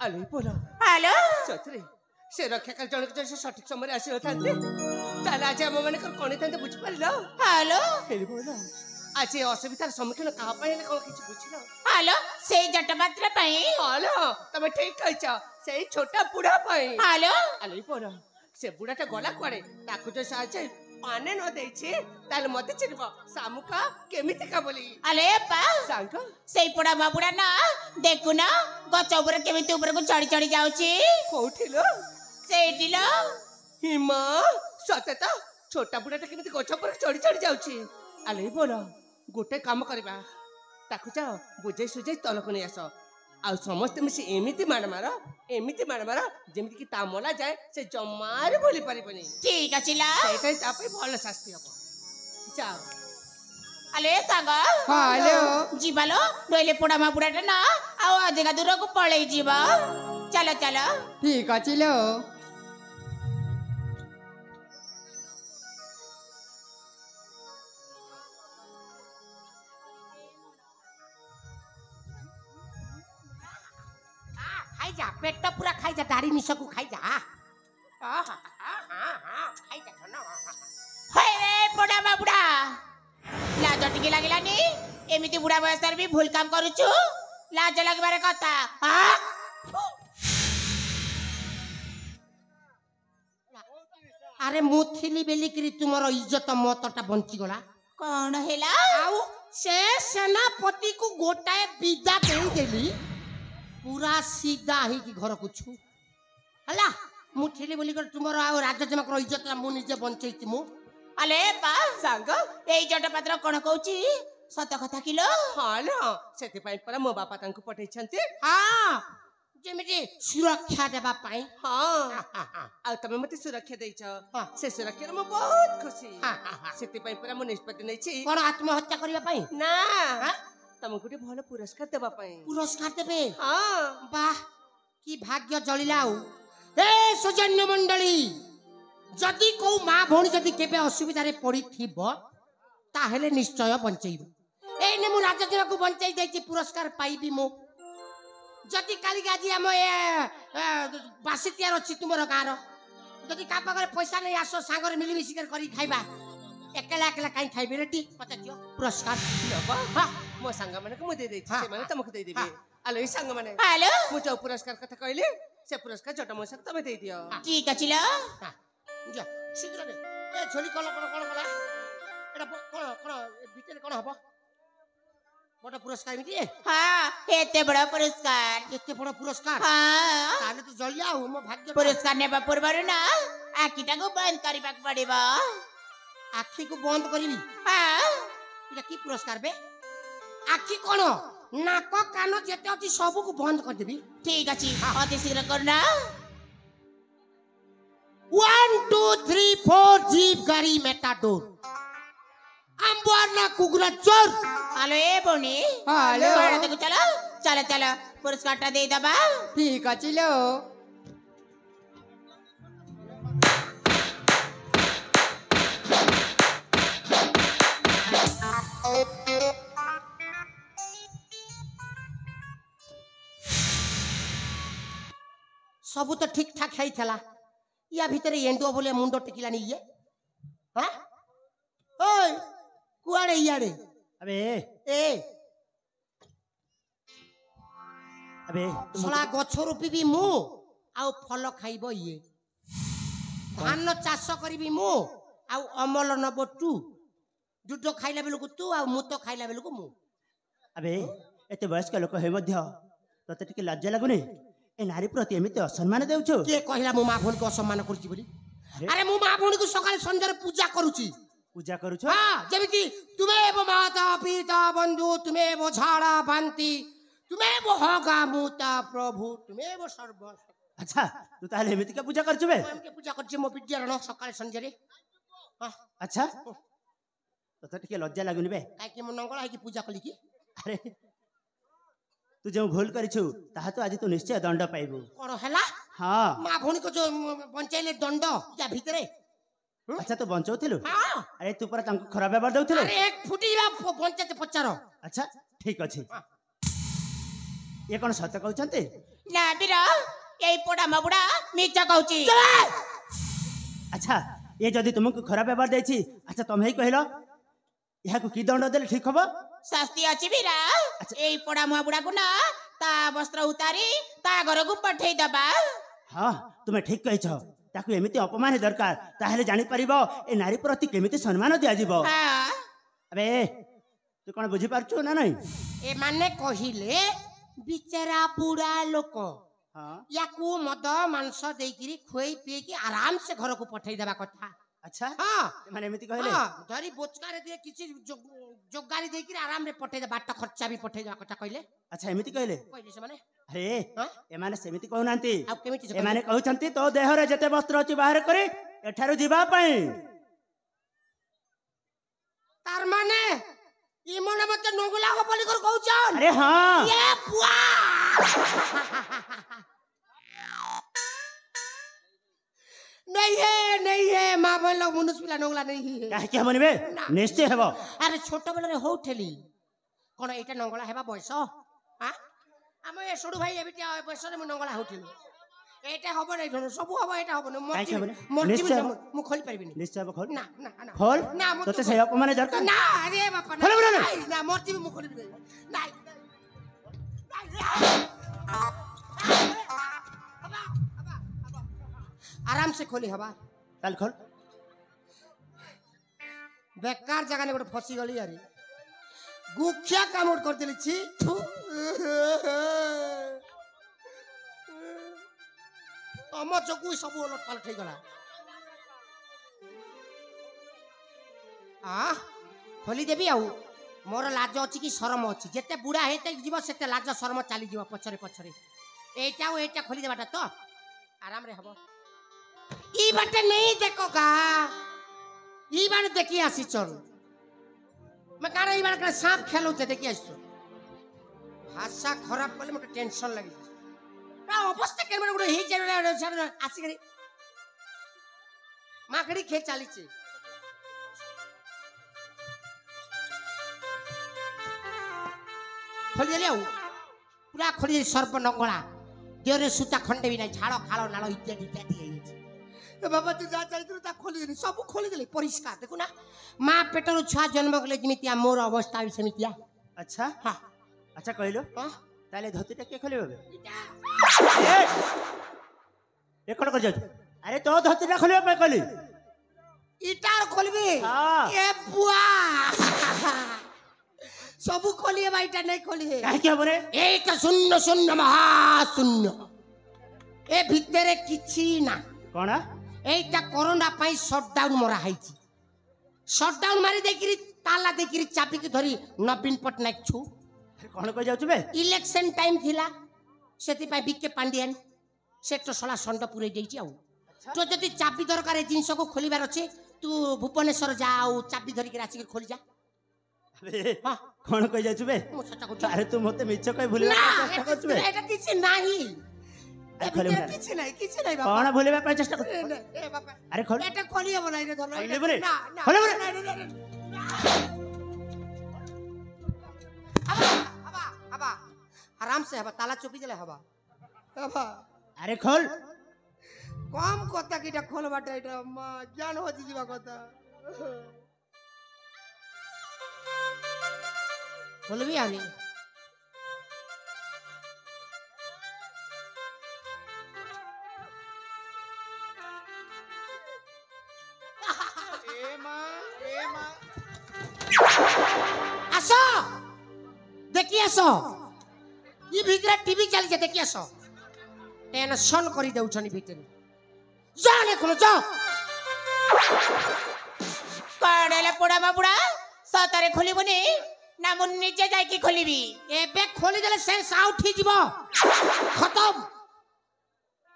अले बोलो हेलो सतरे से रक्षा कर जन के सठिक समय आसी थांते ताले आज हम माने कोणी थांते बुझ पारिलो हेलो हेली बोलो आज असुविधार सम्मुखीन कहा पाए कोन किछ बुझिलो हेलो से जटपात्र पई हालो तमे ठीक कहछ सेई छोटा बुढ़ा पाए हेलो अले बोलो से बुढ़ाटा गला कुआडे ताकू जो साचे पाने न देछि ताले मते चिरबो सामुका केमिति का बोली अले पा सांग से पड़ा बाबुड़ा ना देखु ना गच ऊपर केमिति ऊपर को चढ़ी चढ़ी जाउची कोठिलो सेटिलो हिमा सते तो छोटा बुढ़ाटा केमिति गछ पर चढ़ी चढ़ी जाउछि अले बोलो गोटे काम करबा ताकू जाओ बुझे सुझे तलको नै आसो आ समस्त मिसी एमिति मार जेमिति कि ता मला जाए से जमार बोली परिबनी ठीक अछि ला सेटाई तापे भल शास्ति हबो जाओ अले सागा हेलो जीवालो रोइले पड़ा बाबुड़ा ना आ अधिका दूर को पळै जीवा चलो चलो ठीक अछि लो खाई जा पेट पूरा खाई जा दाढ़ी मिस को खाई जा खाई जा ना होय रे पड़ा बाबुड़ा लाज टिके लागिलानी एमिति बुढ़ा बयसर भी भूल काम करूछु लाज लगबारे कथा अरे मु थिली बेली करी तुमरो इज्जत मतटा बंची गला कौन हेला आउ से सेनापति को गोटाए विदा देई देली पूरा सीधा ही की घर को छु हला मु थिली बोली कर तुमरो आ राजजमा को इज्जत मु निजे बंचैती मु अले बा सांग एई जटपात्र कोन कहूची सत कथा किलो हालो सेति पाई पर मो बापा तांको पठै छन्ते हां जेमिति सुरक्षा देबा पाई हां आ तमे मते सुरक्षा दैछ से सुरक्षा म बहुत खुशी सेति पाई पर मो निष्पत्ति नै छी कोन आत्महत्या करिया पाई ना तमे गुटे भलो पुरस्कार देबा पाई पुरस्कार देबे हां वाह की भाग्य जलिलाउ ए सौजन्य मंडली जदि को मां भौणी जदि केबे असुविधा रे पड़ी थिबो ताहेले निश्चय बंचैबो एने मु राजजमा को बंचै दैछि पुरस्कार पाइबी मु जदि काली गाजी हम बासितियार अछि तुमरो गारो जदि का पाखरे पैसा नै आसो सागर मिली मिसी कर करी खाइबा एकला एकला काई खाइबे रे टी पता दियो पुरस्कार नबा हां मो संग माने को मु दे दै छी माने तमको दे देबे अले संग माने हेलो मु जो पुरस्कार कथा कहले से पुरस्कार जट मो संग तमे दे दियो ठीक अछि लो जा शीघ्र दे ए झोली कोन कोला एटा कोन भीतर कोन हबो बड़ा पुरस्कार मिटी हां एते बड़ा पुरस्कार एते बड़ा पुरस्कार हां ताले तो जलिया हो मो भाग्य पुरस्कार नेबा पूर्वरु ना आकिटा को बंद करबा पड़िबा आखि को बंद करिबी इटा की पुरस्कार बे आखि कोन नाक कान जेते अछि सब को बंद कर देबी ठीक अछि अति शीघ्र करना 1 2 3 4 जीप गाड़ी मेटाडोर अंबारना कुगरा चोर हेलो ए बोनी हेलो। देखो चलो चलो चलो पुरस्कार दे दबा ठीक अछि लो सब तो ठीक ठाक है थला या भीतर एंडो बोले मुंडो टिकिलानी ये हां ओय कुआड़े याड़े अबे ए अबे सला गछ रोपीबी मु आउ फल खाइबो ये धान चाष करिबी मु आउ अमल नबो तू जुडो खाइला बेलको तू आउ मुतो खाइला बेलको मु अबे एते वयस्क लोक हे मध्य तते टिके लज्जा लागुनी ए नारी प्रति एमिते असम्मान देउछु के कहिला मु मा भोन को सम्मान करछि बोली अरे मु मा भोन को सकाल संजर पूजा करूछि पूजा करूछु हां जेमिति तुमेव माता पिता बंधु तुमेव झाड़ा बांति तुमेव होगा मुता प्रभु तुमेव सर्व अच्छा तू ताले एमिति का पूजा करछु बे हमके पूजा करछि मो विद्यारण सकाल संजरे अच्छा तते टिके लज्जा लागुनी बे काई कि मु नंगला है कि पूजा कली की अरे तू जो भूल करिछु ताहा तो आज तू निश्चय दंड पाइबु कोन हला हां मा भोनी को जो बंचाइले दंड या भीतरे अच्छा तू बंचौथिलु हां अरे तू पर तांको खराब व्यवहार देउथिलु अरे एक फुटीला पंचायत पचारो अच्छा ठीक अछि ये कोन सत्य कहउछन्ते ना बीरा एई पोडा मबुडा मिछ कहउची अच्छा ये जदी तुमको खराब व्यवहार देछि अच्छा तुम ही कहलो यहा को की दंड देले ठीक हबो शास्ति अछि बीरा एई पोडा मबुडा को ना ता वस्त्र उतारी ता घर को पठेई दबा हां तुमे ठीक कहिछ ताकू एमिति अपमान दरकार ताहेले जानि परिबो ए नारी प्रति केमिति सम्मान दिया जिवो हां अबे तू कोन बुझी पारछु ना नहीं ए माने कहिले बिचारा बुढ़ा लोक हां याकू मद मांस देकिरी खोई पी की आराम से घर को पठेई देबा कथा अच्छा हां माने एमिति कहले हां धरी बोचकारे दे किछि जोगारी देकिरी आराम रे पठेई दे बाट खर्चा भी पठेई देबा कथा कहले अच्छा एमिति कहले से माने अरे हां ए माने सेमिति कहउनांती आ केमिति से ए माने कहउछन्ती तो देह रे जते वस्त्र अछि बाहर करी एठारु जीवा पई तार माने ई मने मते नगला हो बोली कर कहउछन अरे हां ये बुआ नहीं है मां बोलो मनुष्य पिला नगला नहीं है काहे के बनिबे निश्चय हेबो अरे छोट बेले रे होठेली कोन एटा नंगला हेबा बयस हां हम ए सडू भाई एबिटा बयस रे मु नंगला होठेली एटा हबो नै धनु सब हबो एटा हबो काहे मर्जी के मर्जी निश्चय मु खोली परबिनी निश्चय हेबो खोल ना ना ना खोल ना मु तते से अपमान दरकार ना अरे बापा खोल बोला ना ना मर्जी मु खोली ना आराम से खोली हवा ताल खोल बेकार जगह ने गोटे फसी गली यार गुखिया काम कर देली छी अम चकु सब उलट पालट हो गला आ खोली देबी आउ मोर लाज अछि कि शरम अछि जेते बुढ़ा हेते जीव सेते लाज शरम चाली जीव पछरे पछरे एटा खोली देबाटा तो आराम रे हबो ई बाटे नहीं देखो का ई बार देखी आसी चल मैं कारे ई बार का सांप खेलो ते देखी आसी भाषा खराब करले मते टेंशन लागि का अवस्था के माने गुडे ही चल आसी करी माकड़ी खेल चाली छे खोली ले पूरा खोली सर्प नंगला देरे सुता खंडे भी नहीं झाड़ खाड़ नाल इत्यादि इत्यादि बाबा तू जा चाहिए ता खोली देली सब खोली देली परिष्कार देखु ना मां पेटर छुआ जन्म कले जिमितिया मोर अवस्था भी समितिया अच्छा हां अच्छा कहलो हां ताले धोतीटा के खोलिबो ए कोन कर जाउ अरे तो धोतीटा खोलिबो पे कहली इटार खोलबी हां ए बुआ सब खोलिए भाईटा नहीं खोलिए काहे के बरे एक शून्य शून्य महाशून्य ए भितरे किछि ना कोन एटा कोरोना पाई शटडाउन मरा हाइची ସଟଡାଉନ୍ ମାରି ଦେଇକିରି ତାଲା ଦେଇକିରି ଚାବିକି ଧରି ନବୀନ ପଟ୍ଟନାୟକ ଛୁ କଣ କହି ଯାଉଛୁ ବେ? ଇଲେକ୍ସନ ଟାଇମ୍ ଥିଲା ସେଥିପାଇଁ ବିକେ ପାଣ୍ଡିଆନ ସେ ଟୋସଲା ଷଣ୍ଢ ପୁରେଇ ଦେଇଛି ଆଉ ତୁ ଯଦି ଚାବି ଦରକାର ଏ ଜିନିଷକୁ ଖୋଲିବାର ଅଛି ତୁ ଭୁବନେଶ୍ୱର ଯା ଆଉ ଚାବି ଧରିକି ଆସିକି ଖୋଲି ଯା ଆବେ, କଣ କହି ଯାଉଛୁ ବେ? ମୁଁ ସେଟା କହୁଛି ଆରେ ତୁ ମତେ ମିଛ କହି ଭୁଲିବା ପାଇଁ ଚେଷ୍ଟା କରୁଛୁ ବେ? ଏଟା କିଛି ନାହିଁ କିଛି ନାହିଁ କିଛି ନାହିଁ ବାପା କଣ ଭୁଲିବା ପାଇଁ ଚେଷ୍ଟା କରୁଛୁ? ଏ ବାପା ଆରେ ଖୋଲ এটা খলি হবো না রে ধরো খোলে বলে? না না খোলে বলে? হাবা হাবা আরাম সে হাবা তালা চুপি দিলে হাবা হাবা আরে খোল কম কথা কিটা খোলবাটা এটা মা জ্ঞান হচ্ছে ଯିବା কথা খোলবি আমি আসো দেখি আসো ই ভিতরে টিভি চালিছে দেখি আসো টেনশন করে দেউছনি ভিতরে জানে কোন যাও କଣ ପୋଡା ବାବୁଡା ସତରେ ଖୋଲିବୁନି ନା ମୁଁ ନିଜେ ଯାଇକି ଖୋଲିବି এবে খোলি দেলে সেন্স আউট হই যাব খতম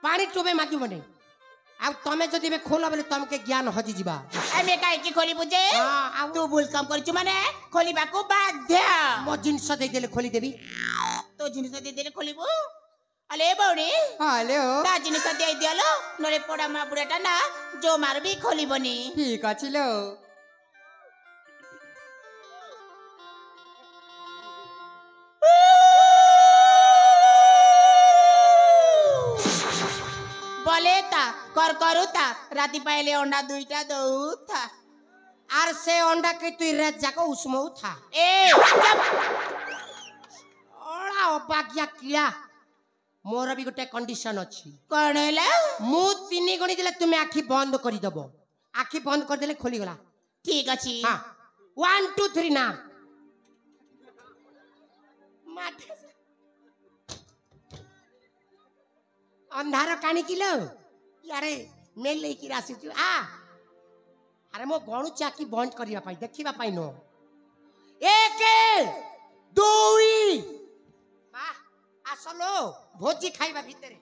পানি টুবে মাগিবনি ଆଉ ତମେ ଯଦି ଏବେ ଖୋଲ ବୋଲେ ତମକେ ଜ୍ଞାନ ହଜି ଯିବା ଆମେ କାହିଁକି ଖୋଲିବୁ ଯେ ଆଉ ତୁ ଭୁଲ କାମ କରିଛୁ ମାନେ ଖୋଲିବାକୁ ବାଧ୍ୟ ମୋ ଜିନିଷ ଦେଇଦେଲେ ଖୋଲିଦେବି ତୋ ଜିନିଷ ଦେଇଦେଲେ ଖୋଲିବୁ ଆଲେ ବଉଣୀ ହ୍ୟାଲୋ ତା ଜିନିଷ ଦେଇଦିଅଲୋ ନହେଲେ ପୋଡା ମାବୁଡାଟା ନା ଜମାରୁ ବି ଖୋଲିବନି ঠিক আছে লো বলে তা কর করুতা রাতি পাইলে অন্ডা দুইটা দৌথা আর সে অন্ডাকে তুই রাত যাক উসমৌ থা এ ওড়া অবাগিয়া কিয়া মোর ବି ଗୋଟେ କଣ୍ଡିସନ ଅଛି କଣ ହେଲା ମୁଁ 3 ଗଣି ଦେଲେ ତୁମେ ଆଖି ବନ୍ଦ କରିଦବ ଆଖି ବନ୍ଦ କରିଦେଲେ ଖୋଲିଗଲା ঠিক ଅଛି ହଁ 1 2 3 ନା ଅନ୍ଧାର କାଣିକିଲ ୟାରେ ମେଲ ନେଇକି ଆସିଛୁ ଆରେ ମୋ ଗଣୁଛି ଆଖି ବନ୍ଦ କରିବା ପାଇଁ ଦେଖିବା ପାଇଁ ନୁହଁ 1 2 আসলো ভোজি খাইবা ভিতরে